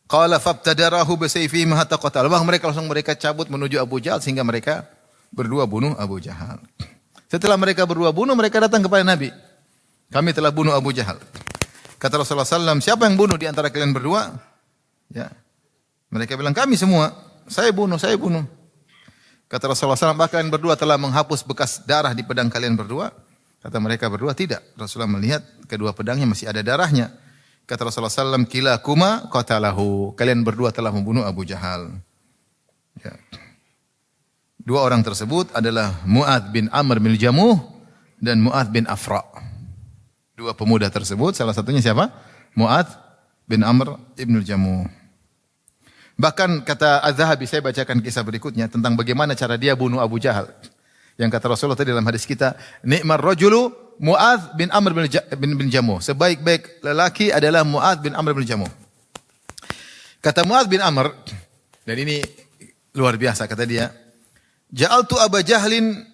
S1: Qala fabtadarahu bisayfihi hatta qatal. Mereka cabut menuju Abu Jahal sehingga mereka berdua bunuh Abu Jahal. Setelah mereka berdua bunuh, mereka datang kepada Nabi. Kami telah bunuh Abu Jahal. Kata Rasulullah SAW, siapa yang bunuh di antara kalian berdua? Ya. Mereka bilang, kami semua. Saya bunuh. Kata Rasulullah SAW, apakah kalian berdua telah menghapus bekas darah di pedang kalian berdua? Kata mereka berdua, tidak. Rasulullah melihat kedua pedangnya masih ada darahnya. Kata Rasulullah SAW, kilakuma qatalahu. Kalian berdua telah membunuh Abu Jahal. Ya. Dua orang tersebut adalah Mu'adz bin Amr bin Jamuh dan Mu'adz bin Afra. Dua pemuda tersebut, salah satunya siapa? Mu'adz bin Amr ibn Jamuh. Bahkan kata Az-Zahabi, saya bacakan kisah berikutnya tentang bagaimana cara dia bunuh Abu Jahal. Yang kata Rasulullah tadi dalam hadis kita, ni'mar rajulu Mu'adz bin Amr bin Jamuh. Sebaik-baik lelaki adalah Mu'adz bin Amr bin Jamuh. Kata Mu'adz bin Amr, dan ini luar biasa kata dia, ja'altu Abu Jahlin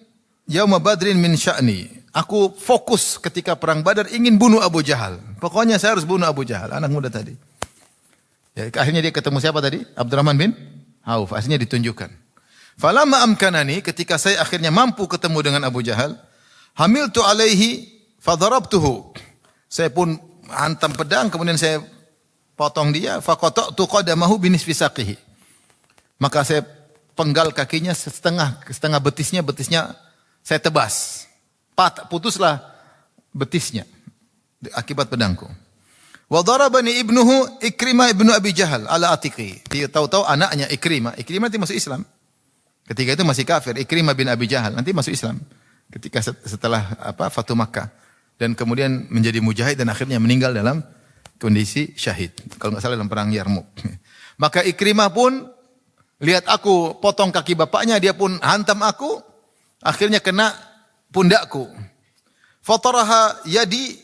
S1: yauma Badrin min sya'ni. Aku fokus ketika perang Badar ingin bunuh Abu Jahal. Pokoknya saya harus bunuh Abu Jahal, anak muda tadi. Ya, akhirnya dia ketemu siapa tadi? Abdurrahman bin Auf. Akhirnya ditunjukkan. Falamma amkanani, ketika saya akhirnya mampu ketemu dengan Abu Jahal, hamiltu alaihi fadarabtuhu. Saya pun hantam pedang, kemudian saya potong dia, faqata'tu qadamahu binisfi saqihi. Maka saya penggal kakinya setengah betisnya saya tebas. Putuslah betisnya akibat pedangku. Wa darabani ibnuhu Ikrimah ibnu Abi Jahal ala atiqi. Dia tahu-tahu anaknya Ikrimah itu masuk Islam. Ketika itu masih kafir, Ikrimah bin Abi Jahal nanti masuk Islam. Ketika setelah Fatu Makkah dan kemudian menjadi mujahid dan akhirnya meninggal dalam kondisi syahid. Kalau enggak salah dalam perang Yarmuk. Maka Ikrimah pun lihat aku potong kaki bapaknya, dia pun hantam aku, akhirnya kena pundakku. Fataraha yadi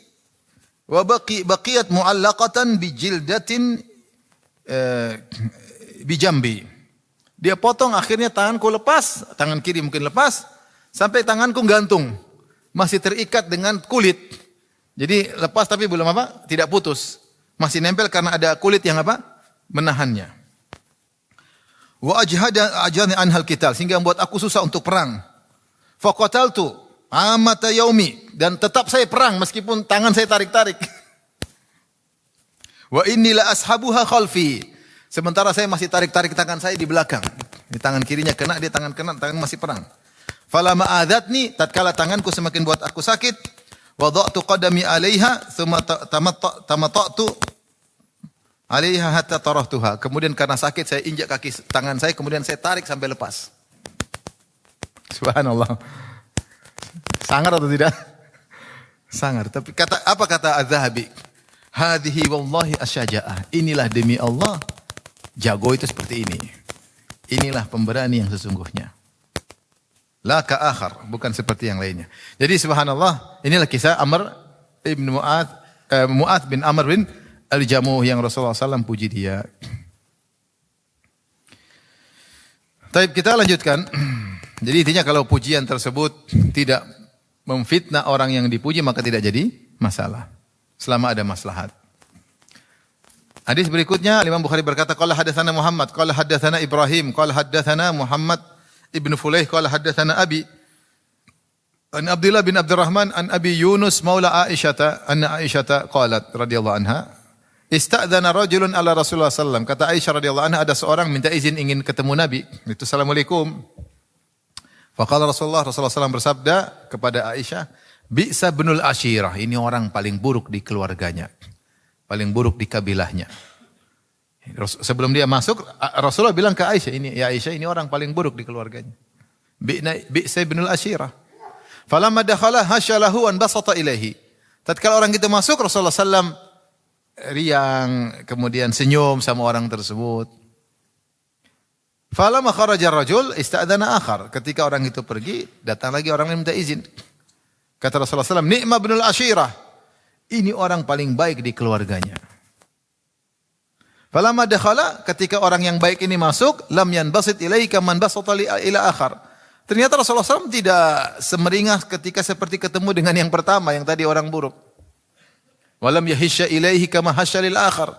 S1: wa baqiyat mu'allaqatan bi jildatin bi jambi. Dia potong, akhirnya tanganku lepas, tangan kiri mungkin lepas, sampai tanganku gantung. Masih terikat dengan kulit. Jadi lepas tapi belum tidak putus. Masih nempel karena ada kulit yang menahannya. Wa ajhadani anhal qital, sehingga membuat aku susah untuk perang. Faqataltu amata yaumi, dan tetap saya perang meskipun tangan saya tarik-tarik. Wa inni la ashabuha khalfi, sementara saya masih tarik-tarik tangan saya di belakang. Di tangan kirinya kena, dia tangan masih perang. Falamma adatni, tatkala tanganku semakin buat aku sakit, wada'tu qadami 'alaiha thumma tamattu 'alaiha hatta tarahtuha. Kemudian karena sakit saya injak kaki tangan saya, kemudian saya tarik sampai lepas. Subhanallah. Sangar atau tidak? Sangar. Tapi apa kata Az-Zahabi? Hadhihi wallahi asyaja'ah. Inilah demi Allah, jago itu seperti ini. Inilah pemberani yang sesungguhnya. La ka'akhar, bukan seperti yang lainnya. Jadi subhanallah, inilah kisah Amr ibn Mu'adz bin Amr bin Al-Jamuh yang Rasulullah SAW puji dia. Baik, kita lanjutkan. Jadi intinya kalau pujian tersebut tidak memfitnah orang yang dipuji, maka tidak jadi masalah. Selama ada maslahat. Hadis berikutnya, Imam Bukhari berkata, qala hadatsana Muhammad, qala hadatsana Ibrahim, qala hadatsana Muhammad ibnu Fulaih, qala hadatsana Abi An Abdullah bin Abdurrahman an Abi Yunus maula Aisyah anna Aisyah qalat radhiyallahu anha ista'dzana rajulun ala Rasulullah sallam. Kata Aisyah radhiyallahu anha ada seorang minta izin ingin ketemu Nabi. Itu assalamualaikum. Faqala Rasulullah sallam bersabda kepada Aisyah, "Bi'sa ibnul ashirah." Ini orang paling buruk di keluarganya. Paling buruk di kabilahnya. Sebelum dia masuk Rasulullah bilang ke Aisyah, ini ya Aisyah ini orang paling buruk di keluarganya. Bi'sa ibnul ashirah. Falamma dakhala hasyalahu an basata ilaihi. Tatkala orang itu masuk Rasulullah sallam riang, kemudian senyum sama orang tersebut. Falamma kharaja ar-rajul ista'dzana akhar. Ketika orang itu pergi, datang lagi orang yang minta izin. Kata Rasulullah sallam, "Ni'ma ibnul ashirah." Ini orang paling baik di keluarganya. Falamma dakhala, ketika orang yang baik ini masuk, lam yanbasit ilaika man basata ila akhar. Ternyata Rasulullah SAW tidak semeringah ketika seperti ketemu dengan yang pertama, yang tadi orang buruk. Walam yahisya ilaihi kama hasyalil akhar.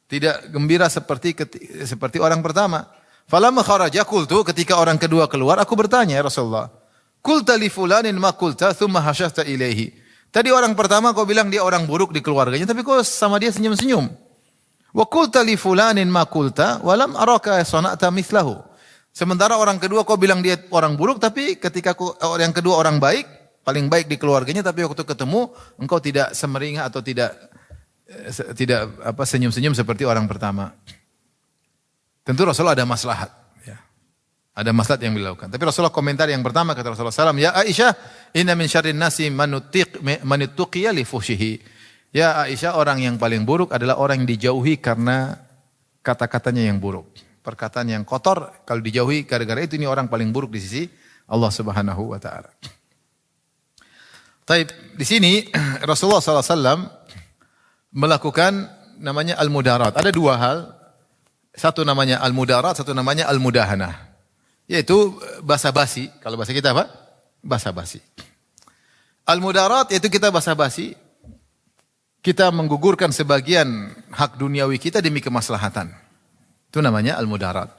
S1: Tidak gembira seperti orang pertama. Falamma kharaja qultu, ketika orang kedua keluar, aku bertanya, ya Rasulullah, qulta li fulanin ma qulta thumma hasyafta ilaihi. Tadi orang pertama kau bilang dia orang buruk di keluarganya, tapi kau sama dia senyum-senyum. Wa qulta li fulanin ma qulta wa lam araka sana'ta mithlahu. Sementara orang kedua kau bilang dia orang buruk, tapi ketika yang kedua orang baik, paling baik di keluarganya, tapi waktu ketemu engkau tidak semeringah atau tidak senyum-senyum seperti orang pertama. Tentu Rasulullah ada maslahat, ya. Ada maslahat yang dilakukan. Tapi Rasulullah komentar yang pertama kata Rasulullah SAW, ya Aisyah, inna min syarrin nasi manuttuqiya li fuhshihi. Ya Aisyah, orang yang paling buruk adalah orang yang dijauhi karena kata-katanya yang buruk. Perkataan yang kotor, kalau dijauhi gara-gara itu, ini orang paling buruk di sisi Allah Subhanahu wa taala. Taib, di sini Rasulullah SAW melakukan namanya al-mudarat. Ada dua hal. Satu namanya al-mudarat, satu namanya al-mudahanah. Yaitu basa-basi. Kalau bahasa kita apa? Basa-basi. Al-mudarat yaitu kita basa-basi. Kita menggugurkan sebagian hak duniawi kita demi kemaslahatan. Itu namanya al-mudarat.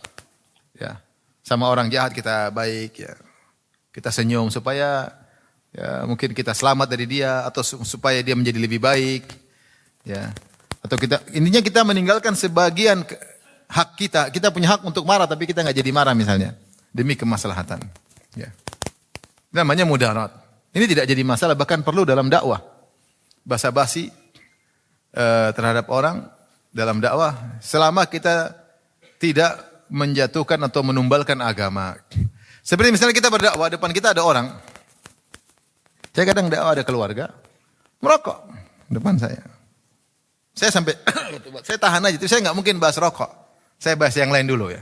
S1: Ya. Sama orang jahat kita baik, ya. Kita senyum supaya ya mungkin kita selamat dari dia atau supaya dia menjadi lebih baik. Ya. Atau intinya kita meninggalkan sebagian hak kita. Kita punya hak untuk marah tapi kita enggak jadi marah misalnya demi kemaslahatan. Ya. Itu namanya mudarat. Ini tidak jadi masalah, bahkan perlu dalam dakwah. Basa-basi terhadap orang dalam dakwah selama kita tidak menjatuhkan atau menumbalkan agama. Seperti misalnya kita berdakwah, depan kita ada orang. Saya kadang dakwah ada keluarga merokok depan saya. Saya sampai saya tahan aja, saya nggak mungkin bahas rokok. Saya bahas yang lain dulu ya.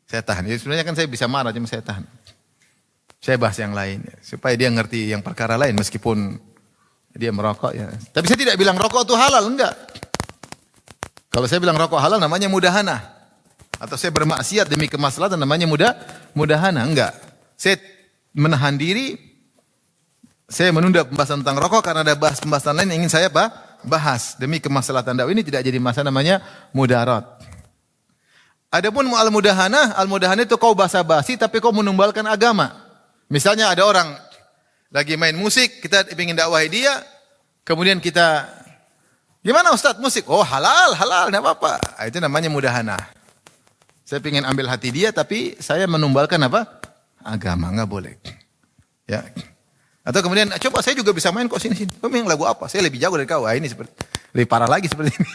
S1: Saya tahan. Ya, sebenarnya kan saya bisa marah, cuma saya tahan. Saya bahas yang lain ya, supaya dia ngerti yang perkara lain meskipun dia merokok ya. Tapi saya tidak bilang rokok itu halal, enggak. Kalau saya bilang rokok halal namanya mudahanah. Atau saya bermaksiat demi kemaslahatan namanya mudahana, enggak. Saya menahan diri, saya menunda pembahasan tentang rokok karena ada pembahasan lain yang ingin saya bahas demi kemaslahatan dakwah. Ini tidak jadi masalah, namanya mudarat. Adapun al-mudahana itu kau basa-basi tapi kau menumbalkan agama. Misalnya ada orang lagi main musik, kita ingin dakwahi dia, kemudian kita, gimana Ustaz musik? Oh halal, enggak apa-apa. Itu namanya mudahana. Saya ingin ambil hati dia, tapi saya menumbalkan apa? Agama, enggak boleh. Ya. Atau kemudian, coba saya juga bisa main kok sini. Kamu yang lagu apa? Saya lebih jago dari kau. Ini lebih parah lagi seperti ini.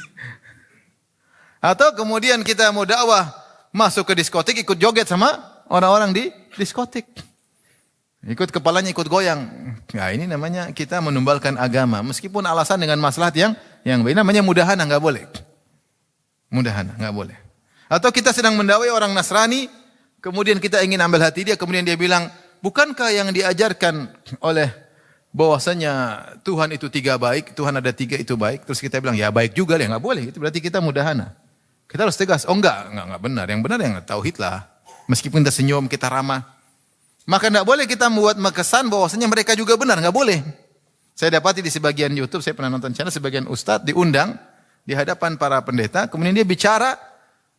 S1: Atau kemudian kita mau dakwah, masuk ke diskotik, ikut joget sama orang-orang di diskotik. Ikut kepalanya ikut goyang. Nah ini namanya kita menumbalkan agama. Meskipun alasan dengan maslahat yang baik. Namanya mudahana, enggak boleh. Mudahana, enggak boleh. Atau kita sedang mendakwai orang Nasrani, kemudian kita ingin ambil hati dia, kemudian dia bilang, bukankah yang diajarkan oleh bahwasanya Tuhan itu 3 baik, Tuhan ada 3 itu baik, terus kita bilang, ya baik juga, ya nggak boleh, itu berarti kita mudahana. Kita harus tegas, oh enggak benar, yang benar yang tauhid lah. Meskipun kita senyum, kita ramah. Maka enggak boleh kita membuat kesan bahwasanya mereka juga benar, enggak boleh. Saya dapati di sebagian YouTube, saya pernah nonton channel, sebagian ustadz diundang di hadapan para pendeta, kemudian dia bicara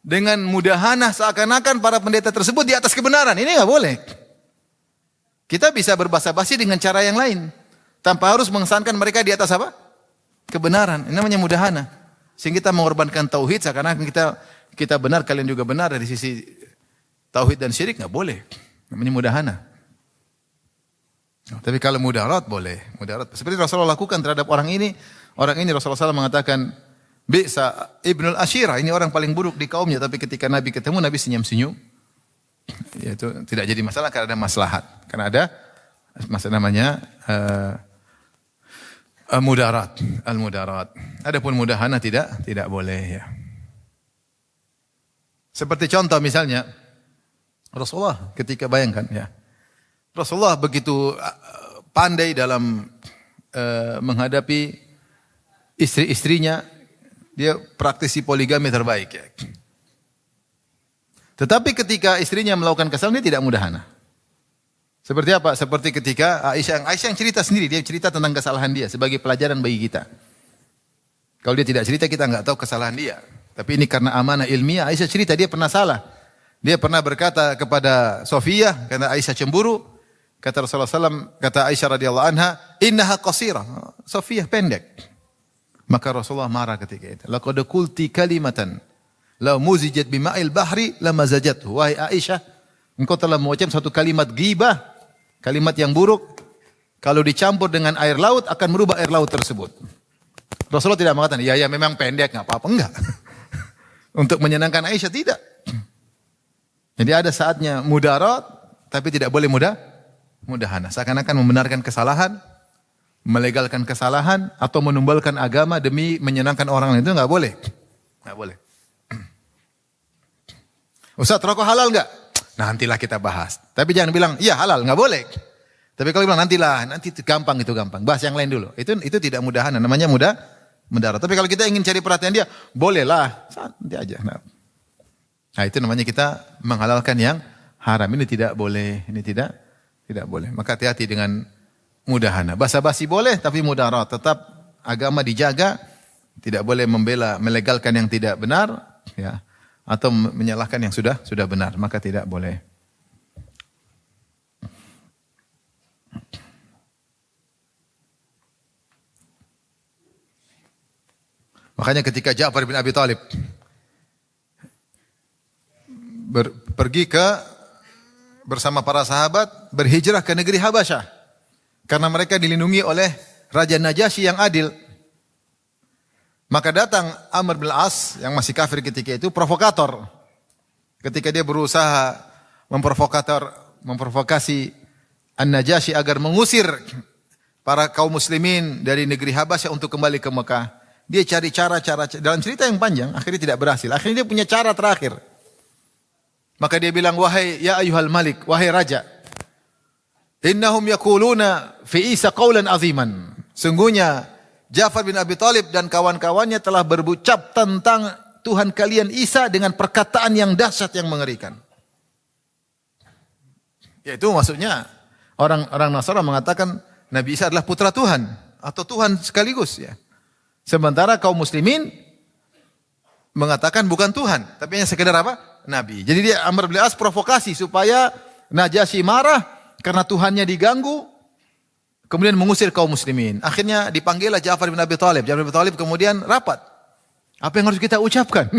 S1: dengan mudahana seakan-akan para pendeta tersebut di atas kebenaran. Ini enggak boleh. Kita bisa berbasa-basi dengan cara yang lain. Tanpa harus mengesankan mereka di atas apa? Kebenaran. Ini namanya mudahana. Sehingga kita mengorbankan tauhid seakan-akan kita benar, kalian juga benar dari sisi tauhid dan syirik, nggak boleh. Namanya mudahana. Tapi kalau mudarat boleh. Mudarat. Seperti Rasulullah lakukan terhadap orang ini Rasulullah SAW mengatakan, Bi'sa ibnul ashira, ini orang paling buruk di kaumnya. Tapi ketika Nabi ketemu, Nabi senyum-senyum. Ya, itu tidak jadi masalah karena ada maslahat. Karena ada masalah namanya mudarat, al-mudarat. Adapun mudahana tidak boleh ya. Seperti contoh misalnya Rasulullah ketika bayangkan ya. Rasulullah begitu pandai dalam menghadapi istri-istrinya, dia praktisi poligami terbaik ya. Tetapi ketika istrinya melakukan kesalahan, dia tidak mudahana. Seperti apa? Seperti ketika Aisyah yang cerita sendiri, dia cerita tentang kesalahan dia sebagai pelajaran bagi kita. Kalau dia tidak cerita, kita nggak tahu kesalahan dia. Tapi ini karena amanah ilmiah, Aisyah cerita dia pernah salah. Dia pernah berkata kepada Sofiyah, karena Aisyah cemburu, kata Rasulullah SAW, kata Aisyah radhiyallahu anha, innaha qasirah. Sofiyah pendek. Maka Rasulullah marah ketika itu. Laqad qulti kalimatan la muzijat bima'il bahri lamazajathu. Wahai Aisyah, engkau telah mengucapkan satu kalimat ghibah, kalimat yang buruk, kalau dicampur dengan air laut akan merubah air laut tersebut. Rasulullah tidak mengatakan, ya memang pendek, enggak apa-apa, enggak. Untuk menyenangkan Aisyah tidak. Jadi ada saatnya mudarat, tapi tidak boleh mudahana. Seakan-akan membenarkan kesalahan, melegalkan kesalahan, atau menumbalkan agama demi menyenangkan orang lain, itu enggak boleh. Enggak boleh. Ustaz, rokok halal enggak? Nantilah kita bahas. Tapi jangan bilang, iya halal, enggak boleh. Tapi kalau bilang nanti gampang itu gampang. Bahas yang lain dulu. Itu tidak mudahana, namanya mudarat. Tapi kalau kita ingin cari perhatian dia, bolehlah, nanti aja. Nah, itu namanya kita menghalalkan yang haram. Ini tidak boleh, ini tidak boleh. Maka hati-hati dengan mudahana. Basa-basi boleh, tapi mudarat. Tetap agama dijaga, tidak boleh melegalkan yang tidak benar, ya. Atau menyalahkan yang sudah benar, maka tidak boleh. Makanya ketika Ja'far bin Abi Thalib pergi bersama para sahabat berhijrah ke negeri Habasyah karena mereka dilindungi oleh Raja Najasyi yang adil. Maka datang Amr bin As yang masih kafir ketika itu, provokator. Ketika dia berusaha memprovokasi An-Najasyi agar mengusir para kaum muslimin dari negeri Habasyah untuk kembali ke Mekah. Dia cari cara dalam cerita yang panjang, akhirnya tidak berhasil. Akhirnya dia punya cara terakhir. Maka dia bilang, wahai ya ayyuhal malik, wahai raja, innahum yaquluna fi Isa qawlan aziman. Sungguhnya Ja'far bin Abi Thalib dan kawan-kawannya telah berucap tentang Tuhan kalian Isa dengan perkataan yang dahsyat yang mengerikan. Yaitu maksudnya orang Nasara mengatakan Nabi Isa adalah putra Tuhan atau Tuhan sekaligus ya. Sementara kaum muslimin mengatakan bukan Tuhan, tapi hanya sekedar apa? Nabi. Jadi dia Amr bin As provokasi supaya Najasyi marah karena Tuhannya diganggu. Kemudian mengusir kaum muslimin. Akhirnya dipanggillah Ja'far bin Abi Thalib. Ja'far bin Abi Thalib kemudian rapat. Apa yang harus kita ucapkan?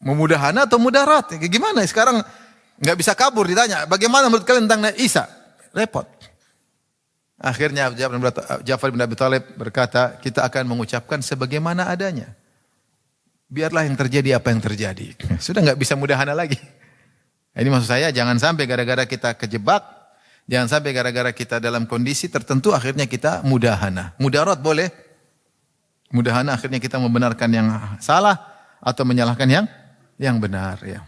S1: Memudahana atau mudarat? Gimana? Sekarang nggak bisa kabur ditanya. Bagaimana menurut kalian tentang Isa? Repot. Akhirnya Ja'far bin Abi Thalib berkata, kita akan mengucapkan sebagaimana adanya. Biarlah yang terjadi apa yang terjadi. Sudah nggak bisa mudahana lagi. Ini maksud saya, jangan sampai gara-gara kita kejebak, jangan sampai gara-gara kita dalam kondisi tertentu akhirnya kita mudahana. Mudarat boleh. Mudahana akhirnya kita membenarkan yang salah atau menyalahkan yang benar ya.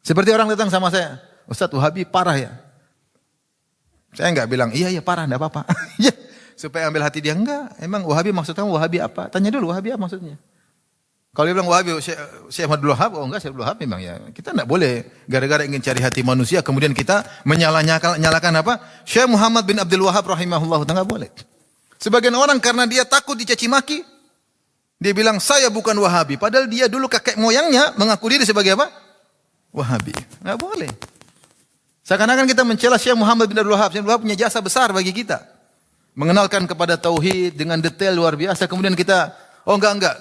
S1: Seperti orang datang sama saya, Ustaz Wahabi parah ya. Saya enggak bilang, iya parah enggak apa-apa. Ya, supaya ambil hati dia, enggak. Emang Wahabi maksud kamu Wahabi apa? Tanya dulu Wahabi apa maksudnya. Kalau dia bilang Wahabi, Syekh Abdul Wahab, oh enggak Syekh Abdul Wahab memang ya. Kita enggak boleh gara-gara ingin cari hati manusia kemudian kita menyalahkan apa? Syekh Muhammad bin Abdul Wahab rahimahullah, enggak boleh. Sebagian orang karena dia takut dicaci maki, dia bilang saya bukan Wahabi, padahal dia dulu kakek moyangnya mengaku diri sebagai apa? Wahabi. Enggak boleh. Seakan-akan kita mencela Syekh Muhammad bin Abdul Wahab. Syekh Abdul Wahab punya jasa besar bagi kita. Mengenalkan kepada tauhid dengan detail luar biasa. Kemudian kita, oh enggak.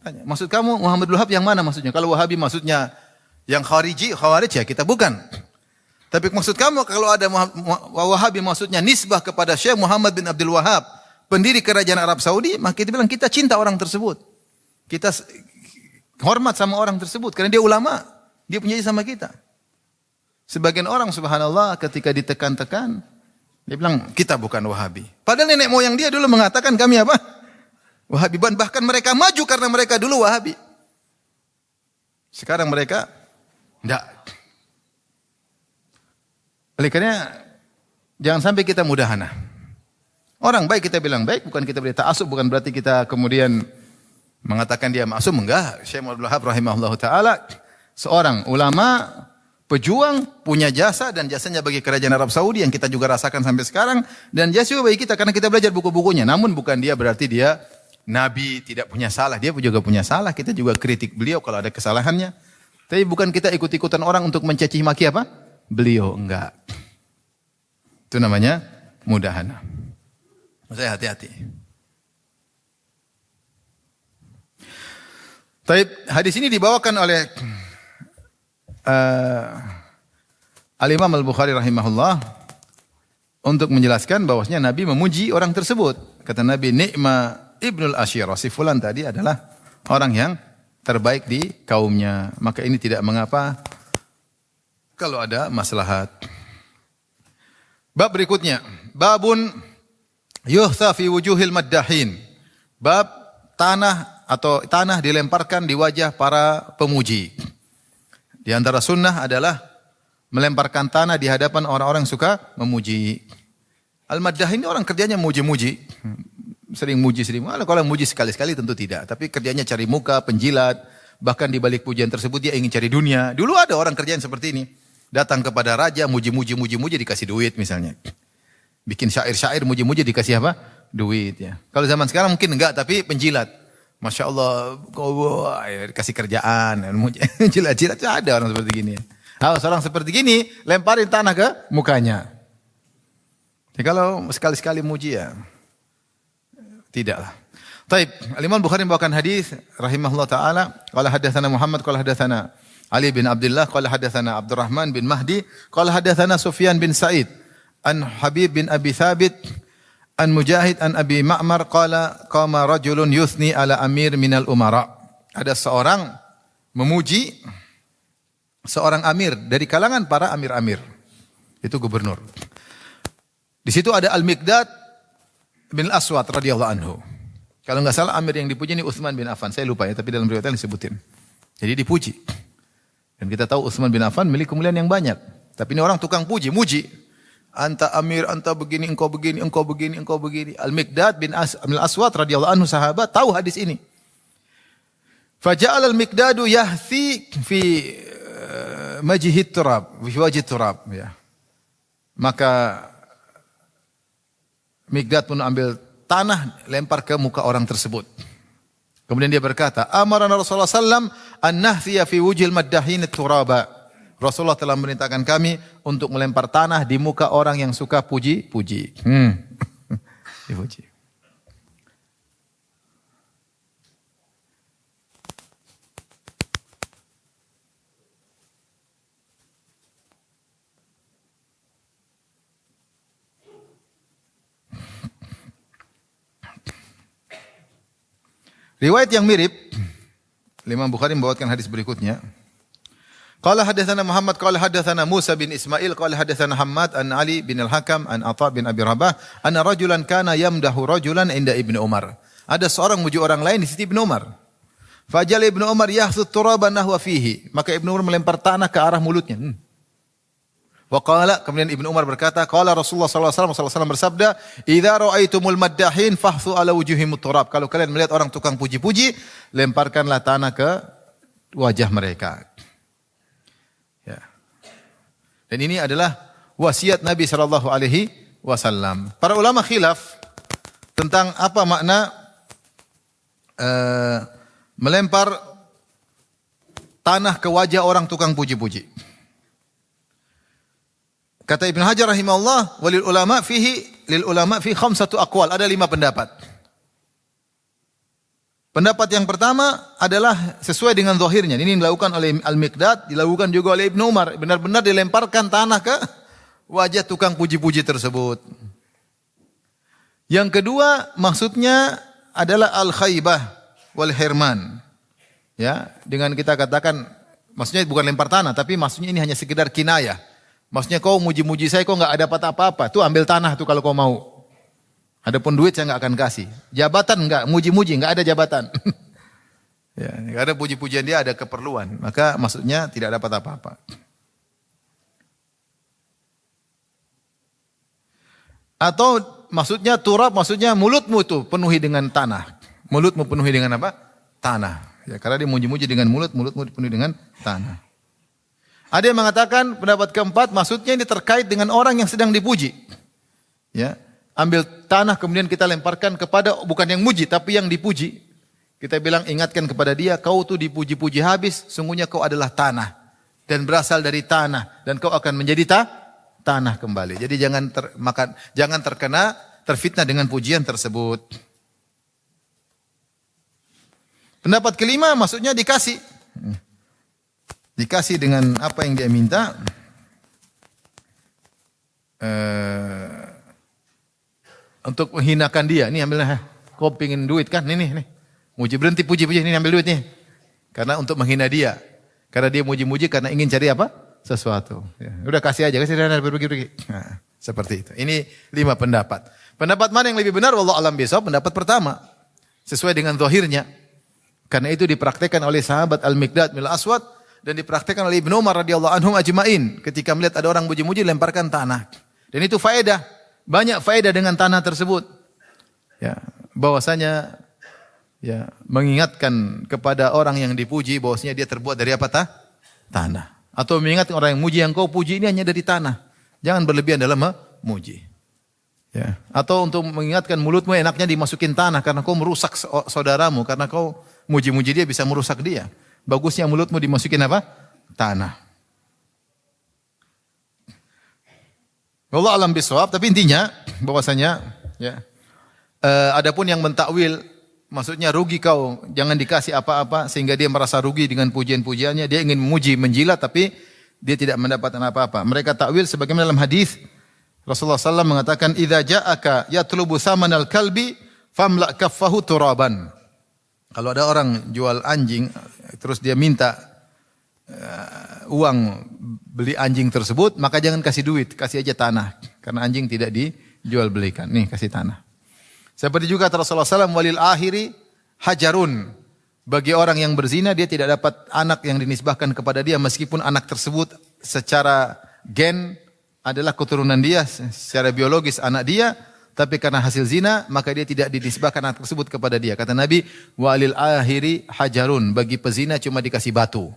S1: Tanya, maksud kamu Muhammad bin Abdul Wahab yang mana maksudnya? Kalau Wahabi maksudnya yang Khawarij ya kita bukan. Tapi maksud kamu kalau ada Wahabi maksudnya nisbah kepada Syekh Muhammad bin Abdul Wahab, pendiri kerajaan Arab Saudi, maka kita bilang kita cinta orang tersebut. Kita hormat sama orang tersebut karena dia ulama, dia punya sama kita. Sebagian orang subhanallah ketika ditekan-tekan, dia bilang kita bukan Wahabi. Padahal nenek moyang dia dulu mengatakan kami apa? Wahabi. Bahkan mereka maju karena mereka dulu Wahabi. Sekarang mereka tidak. Oleh karena jangan sampai kita mudahana. Orang baik kita bilang baik, bukan kita beri ta'assub, bukan berarti kita kemudian mengatakan dia maksum, enggak. Syekh Abdul Wahab rahimahullah ta'ala seorang ulama, pejuang, punya jasa dan jasanya bagi kerajaan Arab Saudi yang kita juga rasakan sampai sekarang dan jasa juga bagi kita karena kita belajar buku-bukunya. Namun bukan dia berarti dia nabi tidak punya salah, dia juga punya salah. Kita juga kritik beliau kalau ada kesalahannya. Tapi bukan kita ikut-ikutan orang untuk mencaci maki apa? Beliau, enggak. Itu namanya mudahana. Saya hati-hati. Tapi hadis ini dibawakan oleh Al-Imam Al-Bukhari rahimahullah untuk menjelaskan bahwasanya Nabi memuji orang tersebut. Kata Nabi, Ni'ma Ibnul Ashirah, si fulan tadi adalah orang yang terbaik di kaumnya. Maka ini tidak mengapa kalau ada maslahat. Bab berikutnya, babun yuhtha fi wujuhil maddahin. Bab tanah dilemparkan di wajah para pemuji. Di antara sunnah adalah melemparkan tanah di hadapan orang-orang yang suka memuji. Al-maddahin ini orang kerjanya muji-muji. Sering muji. Kalau muji sekali-sekali tentu tidak. Tapi kerjanya cari muka, penjilat. Bahkan di balik pujian tersebut dia ingin cari dunia. Dulu ada orang kerjaan seperti ini. Datang kepada raja, muji-muji dikasih duit misalnya. Bikin syair-syair, muji-muji dikasih apa? Duit ya. Kalau zaman sekarang mungkin enggak, tapi penjilat. Masya Allah, dikasih kerjaan. Jilat-jilat, ada orang seperti gini. Kalau seorang seperti gini, lemparin tanah ke mukanya. Jadi kalau sekali-sekali muji ya, tidaklah. Taib, Al-Imam Bukhari membawakan hadis rahimahullah taala, qala hadatsana Muhammad qala hadatsana Ali bin Abdullah qala hadatsana Abdurrahman bin Mahdi qala hadatsana Sufyan bin Sa'id an Habib bin Abi Thabit an Mujahid an Abi Ma'mar qala qama rajulun yuthni ala amir minal umara. Ada seorang memuji seorang amir dari kalangan para amir-amir. Itu gubernur. Di situ ada Al-Miqdad bin Aswad radhiyallahu anhu. Kalau enggak salah amir yang dipuji ini Utsman bin Affan. Saya lupa ya, tapi dalam riwayat disebutin. Jadi dipuji. Dan kita tahu Utsman bin Affan milik kemuliaan yang banyak. Tapi ini orang tukang puji, muji. Anta amir, anta begini, engkau begini, engkau begini, engkau begini. Al-Miqdad bin Aswad radhiyallahu anhu sahabat tahu hadis ini. Faja'al al-Miqdadu yahthi fi majihit turab, fi wajih turab ya. Maka Miqdad pun ambil tanah lempar ke muka orang tersebut. Kemudian dia berkata, "Amarana Rasulullah sallam an nahthiya fi wujhil maddahin turaba." Rasulullah telah memerintahkan kami untuk melempar tanah di muka orang yang suka puji-puji. Dipuji. Riwayat yang mirip, Imam Bukhari membawakan hadis berikutnya. Qala hadatsana Muhammad qala hadatsana Musa bin Ismail qala hadatsana Hammad an Ali bin Al-Hakam an Atha bin Abi Rabah anna rajulan kana yamdahu rajulan inda Ibnu Umar. Ada seorang muji orang lain di sisi Ibnu Umar. Fajal Ibnu Umar yahthu turaban nahwa fihi. Maka Ibnu Umar melempar tanah ke arah mulutnya. Wa qala, kemudian Ibnu Umar berkata, qala Rasulullah sallallahu alaihi wasallam bersabda, "Idza ra'aitumul maddahin fahthu ala wujuhimut turab." Kalau kalian melihat orang tukang puji-puji, lemparkanlah tanah ke wajah mereka. Ya. Dan ini adalah wasiat Nabi sallallahu alaihi wasallam. Para ulama khilaf tentang apa makna melempar tanah ke wajah orang tukang puji-puji. Kata Ibnu Hajar rahimahullah, walil ulama fi khamsatu aqwal, ada 5 pendapat. Pendapat yang pertama adalah sesuai dengan zahirnya. Ini dilakukan oleh Al-Miqdad, dilakukan juga oleh Ibnu Umar. Benar-benar dilemparkan tanah ke wajah tukang puji-puji tersebut. Yang kedua, maksudnya adalah al-khaybah wal hirman. Ya, dengan kita katakan maksudnya bukan lempar tanah, tapi maksudnya ini hanya sekedar kinayah. Maksudnya kau muji-muji saya, kau enggak dapat apa-apa. Tuh ambil tanah tuh kalau kau mau. Adapun duit saya enggak akan kasih. Jabatan enggak, muji-muji enggak ada jabatan. Ya, enggak ada puji-pujian, dia ada keperluan. Maka maksudnya tidak dapat apa-apa. Atau maksudnya turab, maksudnya mulutmu tuh penuhi dengan tanah. Mulutmu penuhi dengan apa? Tanah. Ya, karena dia muji-muji dengan mulutmu dipenuhi dengan tanah. Ada yang mengatakan pendapat keempat, maksudnya ini terkait dengan orang yang sedang dipuji. Ya, ambil tanah kemudian kita lemparkan kepada bukan yang muji tapi yang dipuji. Kita bilang ingatkan kepada dia, kau tuh dipuji-puji habis, sungguhnya kau adalah tanah dan berasal dari tanah dan kau akan menjadi tanah kembali. Jadi jangan terfitnah dengan pujian tersebut. Pendapat kelima maksudnya dikasih. Dikasih dengan apa yang dia minta. Untuk menghinakan dia. Nih ambillah. Kau pingin duit kan? Nih. Muji, berhenti puji-puji. Ini ambil duit nih. Karena untuk menghina dia. Karena dia muji-muji karena ingin cari apa? Sesuatu. Ya. Udah kasih aja. Kasih dana pergi. Nah, seperti itu. Ini 5 pendapat. Pendapat mana yang lebih benar? Wallahu a'lam bishawab. Pendapat pertama. Sesuai dengan zahirnya. Karena itu dipraktekkan oleh sahabat Al-Miqdad bin Al-Aswad. Dan dipraktikkan oleh Ibnu Umar radhiyallahu anhum ajma'in ketika melihat ada orang muji-muji lemparkan tanah. Dan itu faedah, banyak faedah dengan tanah tersebut. Ya, bahwasanya ya mengingatkan kepada orang yang dipuji bahwasanya dia terbuat dari apa tanah. Atau mengingatkan orang yang muji yang kau puji ini hanya dari tanah. Jangan berlebihan dalam memuji. Ya, atau untuk mengingatkan mulutmu enaknya dimasukin tanah karena kau merusak saudaramu, karena kau muji-muji dia bisa merusak dia. Bagusnya mulutmu dimasukin apa? Tanah. Wallahu a'lam bishawab, tapi intinya bahwasanya ya adapun yang mentakwil maksudnya rugi kau, jangan dikasih apa-apa sehingga dia merasa rugi dengan pujian-pujiannya, dia ingin memuji, menjilat tapi dia tidak mendapatkan apa-apa. Mereka takwil sebagaimana dalam hadis Rasulullah SAW mengatakan idza ja'aka yatlubu samanal kalbi famla kaffahu turaban. Kalau ada orang jual anjing, terus dia minta uang beli anjing tersebut, maka jangan kasih duit, kasih aja tanah. Karena anjing tidak dijual belikan. Nih, kasih tanah. Seperti juga Rasulullah SAW, walil akhiri hajarun. Bagi orang yang berzina, dia tidak dapat anak yang dinisbahkan kepada dia, meskipun anak tersebut secara gen adalah keturunan dia, secara biologis anak dia, tapi karena hasil zina, maka dia tidak dinisbahkan anak tersebut kepada dia. Kata Nabi, walil akhiri hajarun. Bagi pezina cuma dikasih batu.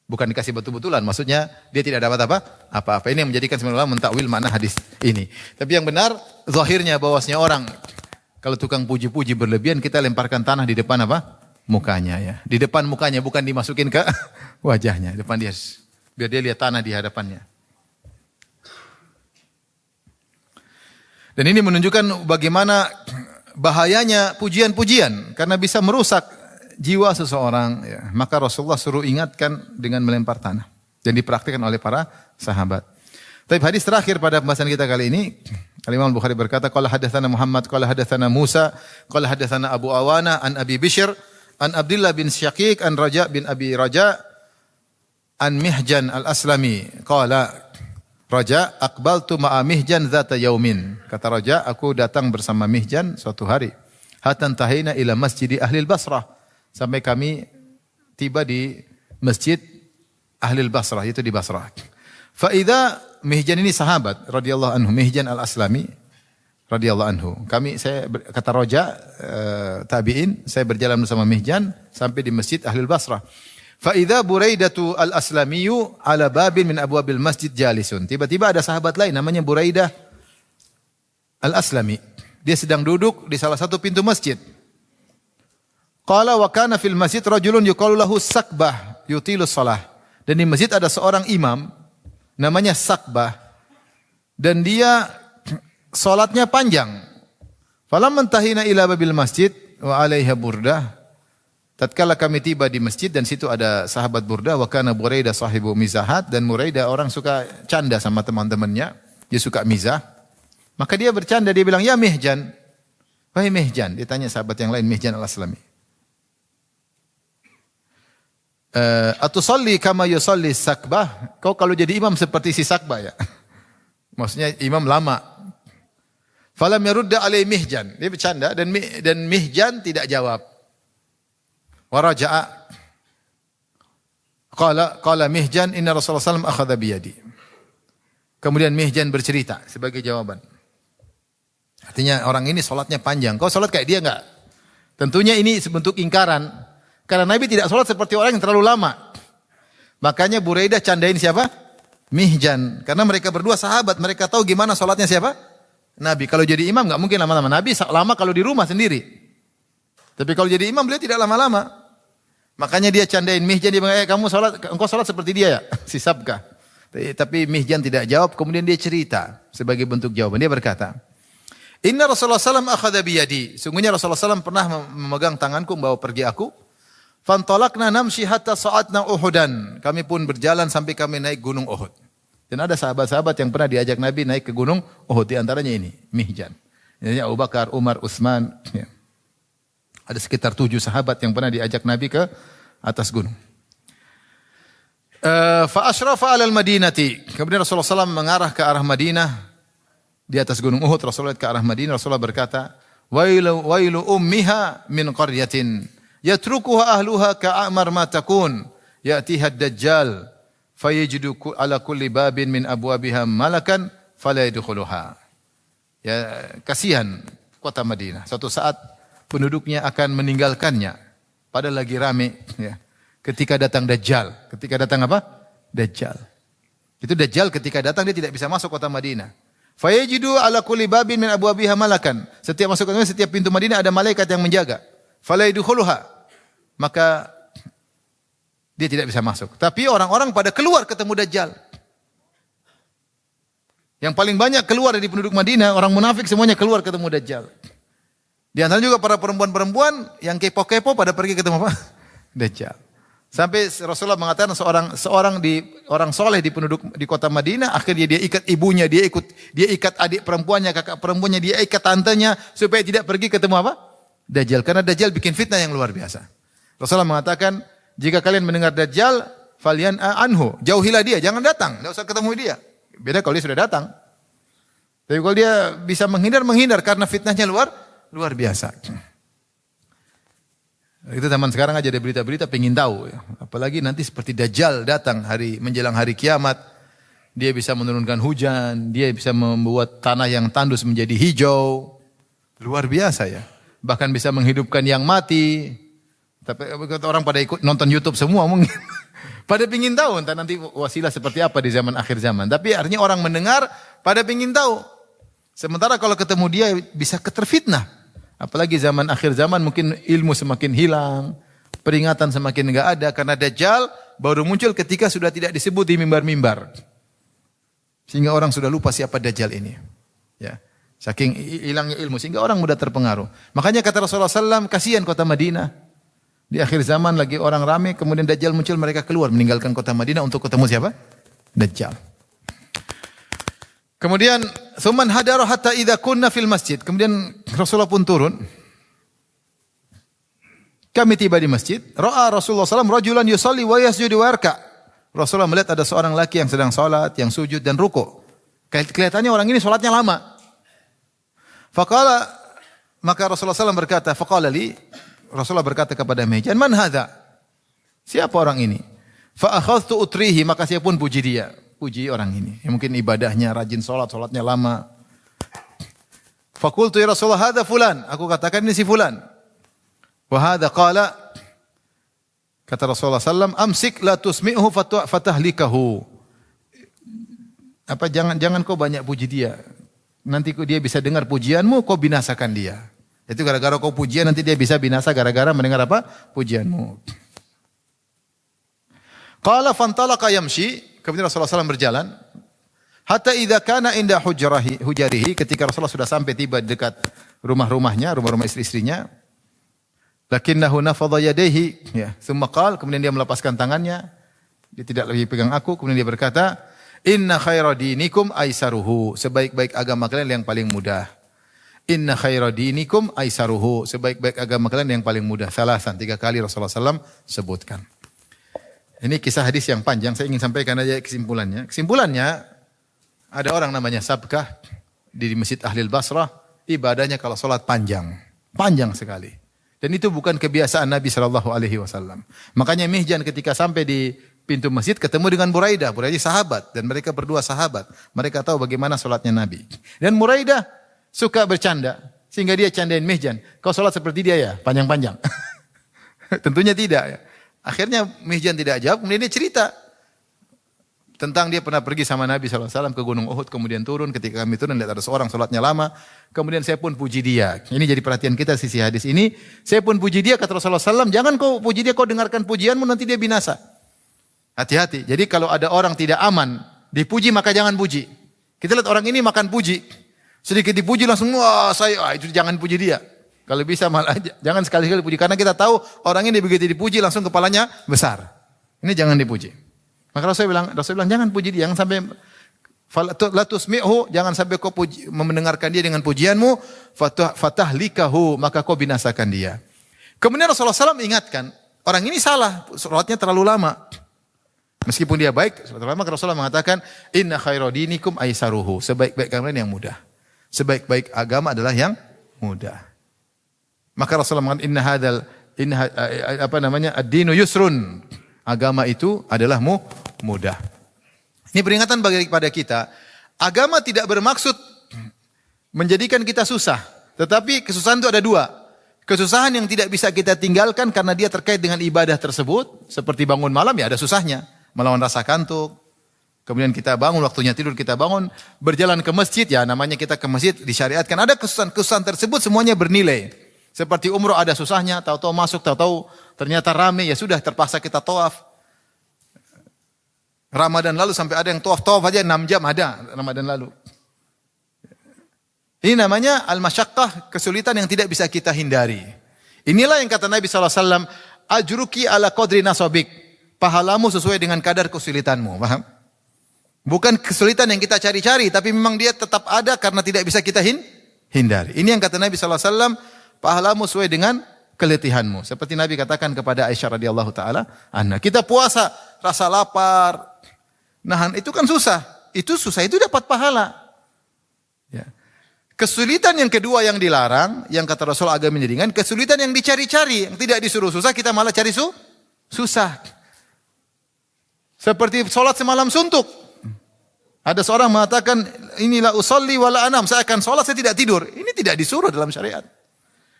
S1: Bukan dikasih batu-betulan. Maksudnya dia tidak dapat apa-apa. Ini yang menjadikan sebenarnya mentakwil makna hadis ini. Tapi yang benar, zahirnya bahwasanya orang kalau tukang puji-puji berlebihan, kita lemparkan tanah di depan apa? Mukanya ya. Di depan mukanya, bukan dimasukin ke wajahnya. Depan dia. Biar dia lihat tanah di hadapannya. Dan ini menunjukkan bagaimana bahayanya pujian-pujian karena bisa merusak jiwa seseorang. Ya. Maka Rasulullah suruh ingatkan dengan melempar tanah dan dipraktikkan oleh para sahabat. Tapi hadis terakhir pada pembahasan kita kali ini, Al-Imam Al-Bukhari berkata, qala hadatsana Muhammad, qala hadatsana Musa, qala hadatsana Abu Awana an Abi Bishr, an Abdullah bin Syaqiq, an Raja bin Abi Raja, an Mihjan al-Aslami, qala Raja, aqbaltu ma'a Mihjan zata yaumin. Kata Raja, aku datang bersama Mihjan suatu hari. Hatan tahina ila masjidi ahli Basrah. Sampai kami tiba di masjid ahli Basrah, itu di Basrah. Fa idza Mihjan ini sahabat radhiyallahu anhu, Mihjan al-Aslami radhiyallahu anhu. Kata Raja tabi'in, saya berjalan bersama Mihjan sampai di masjid ahli Basrah. Fa idza Buraidatu al-Aslamiyyu ala babin min abwabil masjid jalisun. Tiba-tiba ada sahabat lain namanya Buraidah al-Aslami. Dia sedang duduk di salah satu pintu masjid. Qala wa kana fil masjid rajulun yuqalu lahu Sakbah yutilu shalah. Dan di masjid ada seorang imam namanya Sakbah. dan dia salatnya panjang. Falamma intahina ila babil masjid wa 'alaiha burdah. Tatkala kami tiba di masjid dan situ ada sahabat Burdah, wa kana Buraidah sahibu mizahat, dan Buraidah orang suka canda sama teman-temannya, dia suka mizah. Maka dia bercanda, dia bilang, "Ya Mihjan." Wahai Mihjan, dia tanya sahabat yang lain, Mihjan al-Aslami. Atusalli kama yusalli sakbah? Kau kalau jadi imam seperti si sakbah ya? Maksudnya imam lama. Falam yarudda alai Mihjan. Dia bercanda dan Mihjan tidak jawab. Waraja'a. Qala Mihjan inna Rasulullah sallallahu alaihi wasallam akhadha biyadi. Kemudian Mihjan bercerita sebagai jawaban. Artinya orang ini salatnya panjang. Kau salat kayak dia enggak? Tentunya ini sebentuk ingkaran. Karena Nabi tidak salat seperti orang yang terlalu lama. Makanya Buraidah candain siapa? Mihjan. Karena mereka berdua sahabat, mereka tahu gimana salatnya siapa? Nabi. Kalau jadi imam enggak mungkin lama-lama. Nabi lama kalau di rumah sendiri. Tapi kalau jadi imam beliau tidak lama-lama. Makanya dia candain Mihjan, dia bilang, kamu salat, engkau salat seperti dia ya? Si Sabkah. Tapi Mihjan tidak jawab, kemudian dia cerita sebagai bentuk jawaban. Dia berkata, Inna Rasulullah SAW akhadha biyadi. Sungguhnya Rasulullah SAW pernah memegang tanganku, membawa pergi aku. Fantolakna namshi hatta sa'atna Uhudan. Kami pun berjalan sampai kami naik gunung Uhud. Dan ada sahabat-sahabat yang pernah diajak Nabi naik ke gunung Uhud. Di antaranya ini, Mihjan. Ini Abu Bakar, Umar, Utsman. Ya. Ada sekitar 7 sahabat yang pernah diajak Nabi ke atas gunung. Fa asyrafa 'alal madinati. Kemudian Rasulullah SAW mengarah ke arah Madinah. Di atas gunung Uhud Rasulullah ke arah Madinah. Rasulullah berkata, Wailu ummiha min qaryatin yatrukuha ahluha ka'amar ma takun ya'tiha ad-dajjal fayajidu ala kulli babin min abwabiha malakan fala yadkhuluha. Ya, kasihan kota Madinah. Suatu saat penduduknya akan meninggalkannya. Padahal lagi rame ya. Ketika datang Dajjal. Ketika datang apa? Dajjal. Itu Dajjal ketika datang dia tidak bisa masuk kota Madinah. Fayajidu ala kulli babin min abwabiha malakan. Setiap masuk kota Madinah, setiap pintu Madinah ada malaikat yang menjaga. Fala yadkhuluha. Maka dia tidak bisa masuk. Tapi orang-orang pada keluar ketemu Dajjal. Yang paling banyak keluar dari penduduk Madinah, orang munafik semuanya keluar ketemu Dajjal. Di antara juga para perempuan-perempuan yang kepo-kepo pada pergi ketemu apa? Dajjal. Sampai Rasulullah mengatakan orang soleh di penduduk di kota Madinah, akhirnya dia ikat ibunya, dia ikat adik perempuannya, kakak perempuannya, dia ikat tantenya supaya tidak pergi ketemu apa? Dajjal. Karena Dajjal bikin fitnah yang luar biasa. Rasulullah mengatakan, jika kalian mendengar Dajjal, falian anhu, jauhilah dia, jangan datang, tidak usah ketemu dia. Beda kalau dia sudah datang. Tapi kalau dia bisa menghindar karena fitnahnya luar biasa. Itu zaman sekarang aja ada berita-berita pengen tahu. Ya. Apalagi nanti seperti Dajjal datang menjelang hari kiamat. Dia bisa menurunkan hujan. Dia bisa membuat tanah yang tandus menjadi hijau. Luar biasa ya. Bahkan bisa menghidupkan yang mati. Tapi orang pada ikut nonton YouTube semua mungkin. Pada pengen tahu entah nanti wasilah seperti apa di zaman akhir zaman. Tapi artinya orang mendengar pada pengen tahu. Sementara kalau ketemu dia bisa keterfitnah. Apalagi zaman akhir zaman mungkin ilmu semakin hilang, peringatan semakin enggak ada karena Dajjal baru muncul ketika sudah tidak disebut di mimbar-mimbar. Sehingga orang sudah lupa siapa Dajjal ini. Ya. Saking hilangnya ilmu sehingga orang mudah terpengaruh. Makanya kata Rasulullah SAW, kasihan kota Madinah. Di akhir zaman lagi orang ramai, kemudian Dajjal muncul, mereka keluar meninggalkan kota Madinah untuk ketemu siapa? Dajjal. Kemudian suman hadara hatta idza kunna fil masjid. Kemudian Rasulullah pun turun. Kami tiba di masjid. Ra'a Rasulullah SAW rajulan yusalli wa yasjudu wa yarka. Rasulullah melihat ada seorang laki yang sedang salat, yang sujud dan rukuk. Kelihatannya orang ini salatnya lama. Faqala, maka Rasulullah SAW berkata, faqala li, Rasulullah berkata kepada Mihjan, man hadha? Siapa orang ini? Fa akhadhtu utrihi, maka saya pun puji dia. Puji orang ini. Yang mungkin ibadahnya rajin salatnya lama. Fakultu ya Rasulullah hadza fulan. Aku katakan ini si fulan. Wa hadza qala, kata Rasulullah sallam, amsik la tusmi'hu fatahlikahu. Apa jangan kau banyak puji dia. Nanti dia bisa dengar pujianmu, kau binasakan dia. Itu gara-gara kau pujian nanti dia bisa binasa gara-gara mendengar apa? Pujianmu. Qala fantalaqa yamshi. Kemudian Rasulullah SAW berjalan. Hatta idza kana inda hujarihi, ketika Rasulullah sudah sampai tiba dekat rumah-rumahnya, rumah-rumah istri-istrinya, lakinnahu nafadha yadayhi, ya, thumma qala, kemudian dia melepaskan tangannya, dia tidak lagi pegang aku, kemudian dia berkata, inna khaira dinikum aisaruhu, sebaik-baik agama kalian yang paling mudah. Inna khaira dinikum aisaruhu, sebaik-baik agama kalian yang paling mudah. Salasan, 3 kali Rasulullah SAW sebutkan. Ini kisah hadis yang panjang, saya ingin sampaikan aja kesimpulannya. Kesimpulannya, ada orang namanya Sabkah di Masjid Ahlil Basrah, ibadahnya kalau sholat panjang, panjang sekali. Dan itu bukan kebiasaan Nabi SAW. Makanya Mihjan ketika sampai di pintu masjid ketemu dengan Buraidah. Buraidah sahabat dan mereka berdua sahabat. Mereka tahu bagaimana sholatnya Nabi. Dan Buraidah suka bercanda sehingga dia candain Mihjan. Kau sholat seperti dia ya, panjang-panjang. Tentunya tidak. Ya. Akhirnya Mihjan tidak jawab. Kemudian dia cerita tentang dia pernah pergi sama Nabi SAW ke Gunung Uhud, kemudian turun, ketika kami turun, lihat ada seorang sholatnya lama, kemudian saya pun puji dia. Ini jadi perhatian kita sisi hadis ini, saya pun puji dia, kata Rasulullah SAW, jangan kau puji dia, kau dengarkan pujianmu, nanti dia binasa. Hati-hati, jadi kalau ada orang tidak aman, dipuji maka jangan puji. Kita lihat orang ini makan puji, sedikit dipuji langsung, wah itu jangan puji dia. Kalau bisa malah jangan sekali-kali puji, karena kita tahu orang ini begitu dipuji langsung kepalanya besar. Ini jangan dipuji. Maka Rasul bilang jangan puji dia, jangan sampai la tusmi'hu, jangan sampai kau mendengarkan dia dengan pujianmu, fatahlikahu, maka kau binasakan dia. Kemudian Rasulullah SAW ingatkan, orang ini salah, sholatnya terlalu lama. Meskipun dia baik, maka Rasulullah mengatakan, inna khairu dinikum aisaruhu, sebaik-baik agama yang mudah. Sebaik-baik agama adalah yang mudah. Maka Rasulullah mengatakan, ad-dinu yusrun. Agama itu adalah mudah. Ini peringatan bagi kepada kita. Agama tidak bermaksud menjadikan kita susah. Tetapi kesusahan itu ada 2. Kesusahan yang tidak bisa kita tinggalkan karena dia terkait dengan ibadah tersebut. Seperti bangun malam ya ada susahnya. Melawan rasa kantuk. Kemudian kita bangun, waktunya tidur kita bangun. Berjalan ke masjid, ya namanya kita ke masjid disyariatkan. Ada kesusahan tersebut semuanya bernilai. Seperti umroh ada susahnya, tahu-tahu masuk, tahu-tahu ternyata rame, ya sudah terpaksa kita tawaf. Ramadan lalu sampai ada yang tawaf aja 6 jam ada Ramadan lalu. Ini namanya al-masyaqqah, kesulitan yang tidak bisa kita hindari. Inilah yang kata Nabi SAW, ajruki ala qadri nasabik. Pahalamu sesuai dengan kadar kesulitanmu. Paham? Bukan kesulitan yang kita cari-cari, tapi memang dia tetap ada karena tidak bisa kita hindari. Ini yang kata Nabi SAW, pahalamu sesuai dengan keletihanmu. Seperti Nabi katakan kepada Aisyah radhiyallahu taala anha, kita puasa rasa lapar, nahan itu kan susah. Itu susah itu dapat pahala. Ya. Kesulitan yang kedua yang dilarang, yang kata Rasul agak menjadikan kesulitan yang dicari-cari, yang tidak disuruh susah, kita malah cari susah. Seperti sholat semalam suntuk. Ada seorang mengatakan, inilah usolli wala anam, saya akan sholat, saya tidak tidur. Ini tidak disuruh dalam syariat.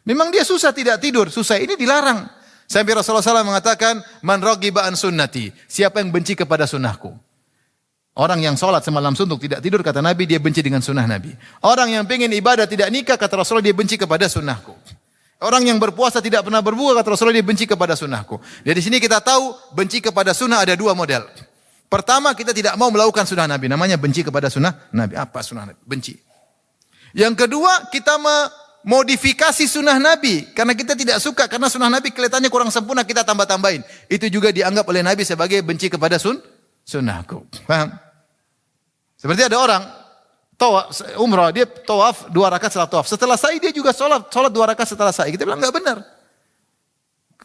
S1: Memang dia susah tidak tidur, susah ini dilarang. Sampai Rasulullah SAW mengatakan, man raghiba an sunnati, siapa yang benci kepada sunnahku. Orang yang sholat semalam suntuk tidak tidur, kata Nabi, dia benci dengan sunnah Nabi. Orang yang pengen ibadah tidak nikah, kata Rasulullah, dia benci kepada sunnahku. Orang yang berpuasa tidak pernah berbuka, kata Rasulullah, dia benci kepada sunnahku. Jadi sini kita tahu, benci kepada sunnah ada 2 model. Pertama, kita tidak mau melakukan sunnah Nabi, namanya benci kepada sunnah Nabi. Apa sunnah Nabi? Benci. Yang kedua, kita modifikasi sunnah Nabi. Karena kita tidak suka, karena sunnah Nabi kelihatannya kurang sempurna, kita tambah-tambahin. Itu juga dianggap oleh Nabi sebagai benci kepada sunnahku. Paham? Seperti ada orang tawaf umrah, dia tawaf 2 rakaat setelah tawaf. Setelah sa'i dia juga salat 2 rakaat setelah sa'i. Kita bilang enggak benar.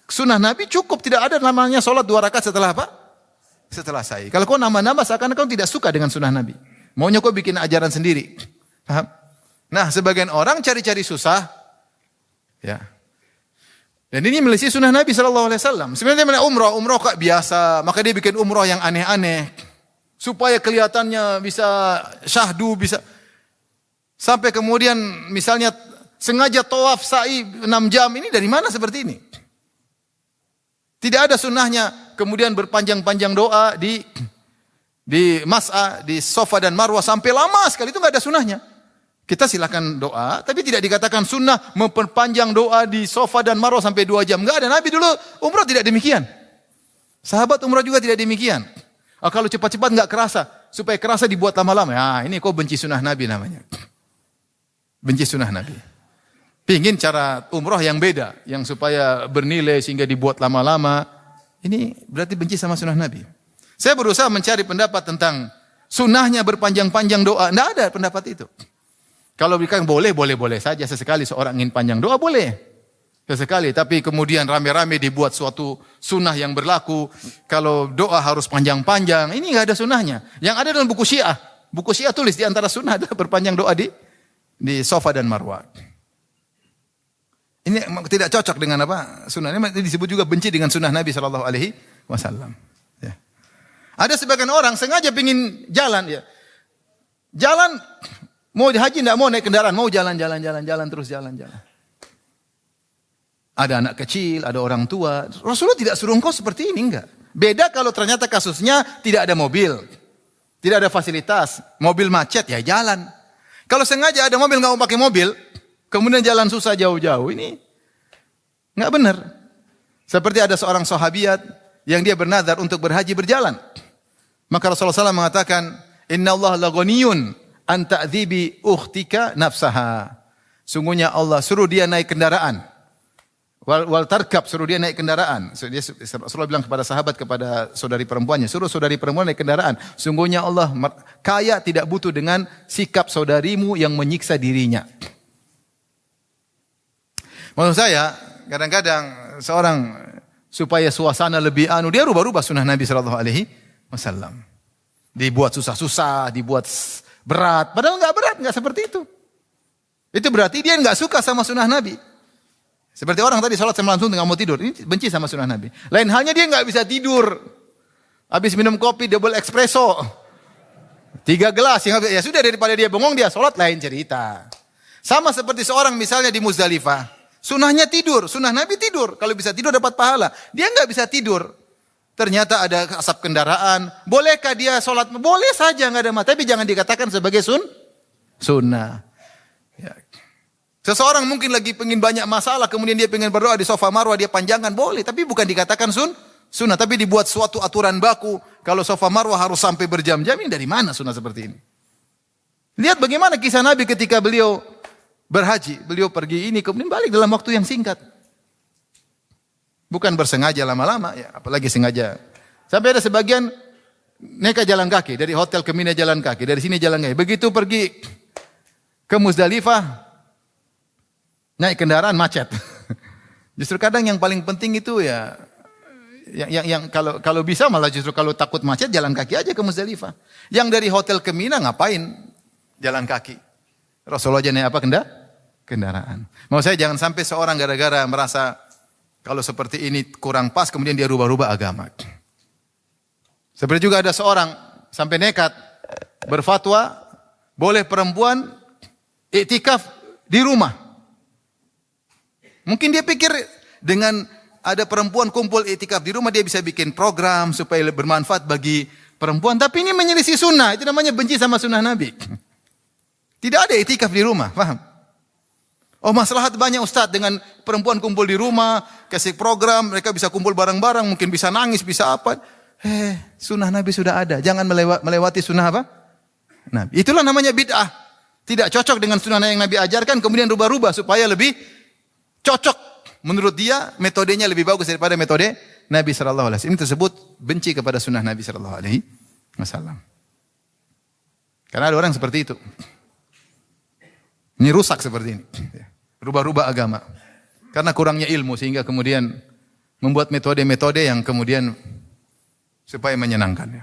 S1: Sunnah Nabi cukup, tidak ada namanya salat 2 rakaat setelah apa? Setelah sa'i. Kalau kau nama-nama seakan-akan kau tidak suka dengan sunnah Nabi. Maunya kau bikin ajaran sendiri. Paham? Nah, sebagian orang cari-cari susah. Ya. Dan ini melisih sunnah Nabi SAW. Sebenarnya dia umrah kok biasa. Maka dia bikin umrah yang aneh-aneh. Supaya kelihatannya bisa syahdu, bisa. Sampai kemudian misalnya sengaja tawaf sa'i 6 jam. Ini dari mana seperti ini? Tidak ada sunnahnya. Kemudian berpanjang-panjang doa di Mas'a, di Safa dan Marwah. Sampai lama sekali, itu enggak ada sunnahnya. Kita silakan doa, tapi tidak dikatakan sunnah memperpanjang doa di Safa dan Marwah sampai 2 jam. Enggak ada. Nabi dulu umrah tidak demikian. Sahabat umrah juga tidak demikian. Oh, kalau cepat-cepat nggak kerasa, supaya kerasa dibuat lama-lama. Ya, ini kau benci sunnah Nabi namanya. Benci sunnah Nabi. Pingin cara umroh yang beda, yang supaya bernilai sehingga dibuat lama-lama. Ini berarti benci sama sunnah Nabi. Saya berusaha mencari pendapat tentang sunnahnya berpanjang-panjang doa. Tidak ada pendapat itu. Kalau berikan boleh saja. Sesekali seorang ingin panjang doa, boleh. Sesekali, tapi kemudian rame-rame dibuat suatu sunnah yang berlaku. Kalau doa harus panjang-panjang, ini nggak ada sunnahnya. Yang ada dalam buku Syiah. Buku Syiah tulis di antara sunnah adalah berpanjang doa di Safa dan Marwah. Ini tidak cocok dengan apa? Sunnah ini disebut juga benci dengan sunnah Nabi Shallallahu Alaihi Wasallam. Ya. Ada sebagian orang sengaja pingin jalan, ya. Jalan mau haji tidak mau naik kendaraan, mau jalan terus jalan. Ada anak kecil, ada orang tua. Rasulullah tidak suruh engkau seperti ini, enggak. Beda kalau ternyata kasusnya tidak ada mobil. Tidak ada fasilitas. Mobil macet, ya jalan. Kalau sengaja ada mobil, enggak mau pakai mobil, kemudian jalan susah jauh-jauh, ini enggak benar. Seperti ada seorang sahabiat yang dia bernazar untuk berhaji berjalan. Maka Rasulullah SAW mengatakan, Inna Allah la ghaniyun an ta'dhibi ukhtika nafsaha. Sungguhnya Allah suruh dia naik kendaraan. Wal tarkab, suruh dia naik kendaraan. Rasulullah bilang kepada sahabat, kepada saudari perempuannya, suruh saudari perempuan naik kendaraan. Sungguhnya Allah kaya tidak butuh dengan sikap saudarimu yang menyiksa dirinya. Maksud saya, kadang-kadang seorang supaya suasana lebih dia rubah-rubah sunnah Nabi Shallallahu Alaihi Wasallam. Dibuat susah-susah, dibuat berat. Padahal nggak berat, nggak seperti itu. Itu berarti dia nggak suka sama sunnah Nabi. Seperti orang tadi sholat sama langsung nggak mau tidur, ini benci sama sunnah Nabi. Lain halnya dia nggak bisa tidur, habis minum kopi double espresso, 3 gelas, ya sudah daripada dia bengong dia sholat lain cerita. Sama seperti seorang misalnya di Muzdalifah, sunnahnya tidur, sunnah Nabi tidur, kalau bisa tidur dapat pahala, dia nggak bisa tidur. Ternyata ada asap kendaraan, bolehkah dia sholat? Boleh saja nggak ada masalah, tapi jangan dikatakan sebagai sunnah. Ya. Seseorang mungkin lagi pengen banyak masalah, kemudian dia pengen berdoa di Safa Marwah, dia panjangkan, boleh. Tapi bukan dikatakan sunnah, tapi dibuat suatu aturan baku. Kalau Safa Marwah harus sampai berjam-jam, ini dari mana sunnah seperti ini? Lihat bagaimana kisah Nabi ketika beliau berhaji. Beliau pergi ini, kemudian balik dalam waktu yang singkat. Bukan bersengaja lama-lama, ya, apalagi sengaja. Sampai ada sebagian nekat jalan kaki, dari hotel ke Mina jalan kaki, dari sini jalan kaki. Begitu pergi ke Muzdalifah, naik kendaraan macet. Justru kadang yang paling penting itu ya, yang kalau bisa malah justru kalau takut macet jalan kaki aja ke Muzdalifah. Yang dari hotel ke Mina ngapain jalan kaki? Rasulullah aja naik apa kendaraan. Mau saya jangan sampai seorang gara-gara merasa kalau seperti ini kurang pas kemudian dia rubah-rubah agama. Seperti juga ada seorang sampai nekat berfatwa boleh perempuan iktikaf di rumah. Mungkin dia pikir dengan ada perempuan kumpul iktikaf di rumah dia bisa bikin program supaya bermanfaat bagi perempuan. Tapi ini menyelisih sunnah. Itu namanya benci sama sunnah Nabi. Tidak ada iktikaf di rumah. Paham? Oh maslahat banyak Ustaz dengan perempuan kumpul di rumah. Kasih program. Mereka bisa kumpul bareng-bareng. Mungkin bisa nangis, bisa apa. Sunnah Nabi sudah ada. Jangan melewati sunnah apa? Nabi. Itulah namanya bid'ah. Tidak cocok dengan sunnah yang Nabi ajarkan. Kemudian rubah-rubah supaya lebih cocok. Menurut dia metodenya lebih bagus daripada metode Nabi sallallahu alaihi wasallam. Ini tersebut benci kepada sunnah Nabi sallallahu alaihi wasallam. Karena ada orang seperti itu. Ini rusak seperti ini. Rubah-rubah agama. Karena kurangnya ilmu sehingga kemudian membuat metode-metode yang kemudian supaya menyenangkan.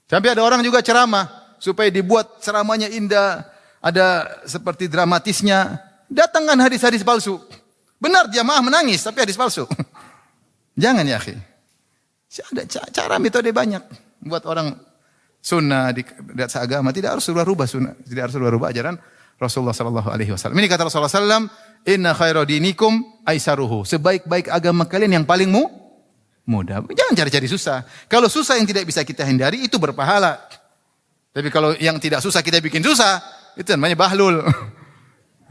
S1: Sampai ada orang juga ceramah supaya dibuat ceramahnya indah, ada seperti dramatisnya. Datangkan hadis-hadis palsu. Benar jamaah menangis tapi hadis palsu. Jangan ya akhi. Ada cara metode banyak buat orang sunnah di agama tidak harus rubah sunnah, tidak harus rubah ajaran Rasulullah sallallahu alaihi wasallam. Ini kata Rasulullah sallam, "Inna khaira dinikum aisaruhu." Sebaik-baik agama kalian yang paling mudah. Jangan cari-cari susah. Kalau susah yang tidak bisa kita hindari itu berpahala. Tapi kalau yang tidak susah kita bikin susah, itu namanya bahlul.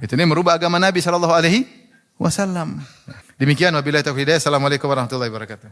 S1: Itu ini merubah agama Nabi sallallahu alaihi wasallam. Demikian wabillahi taufiq hidayah. Assalamualaikum warahmatullahi wabarakatuh.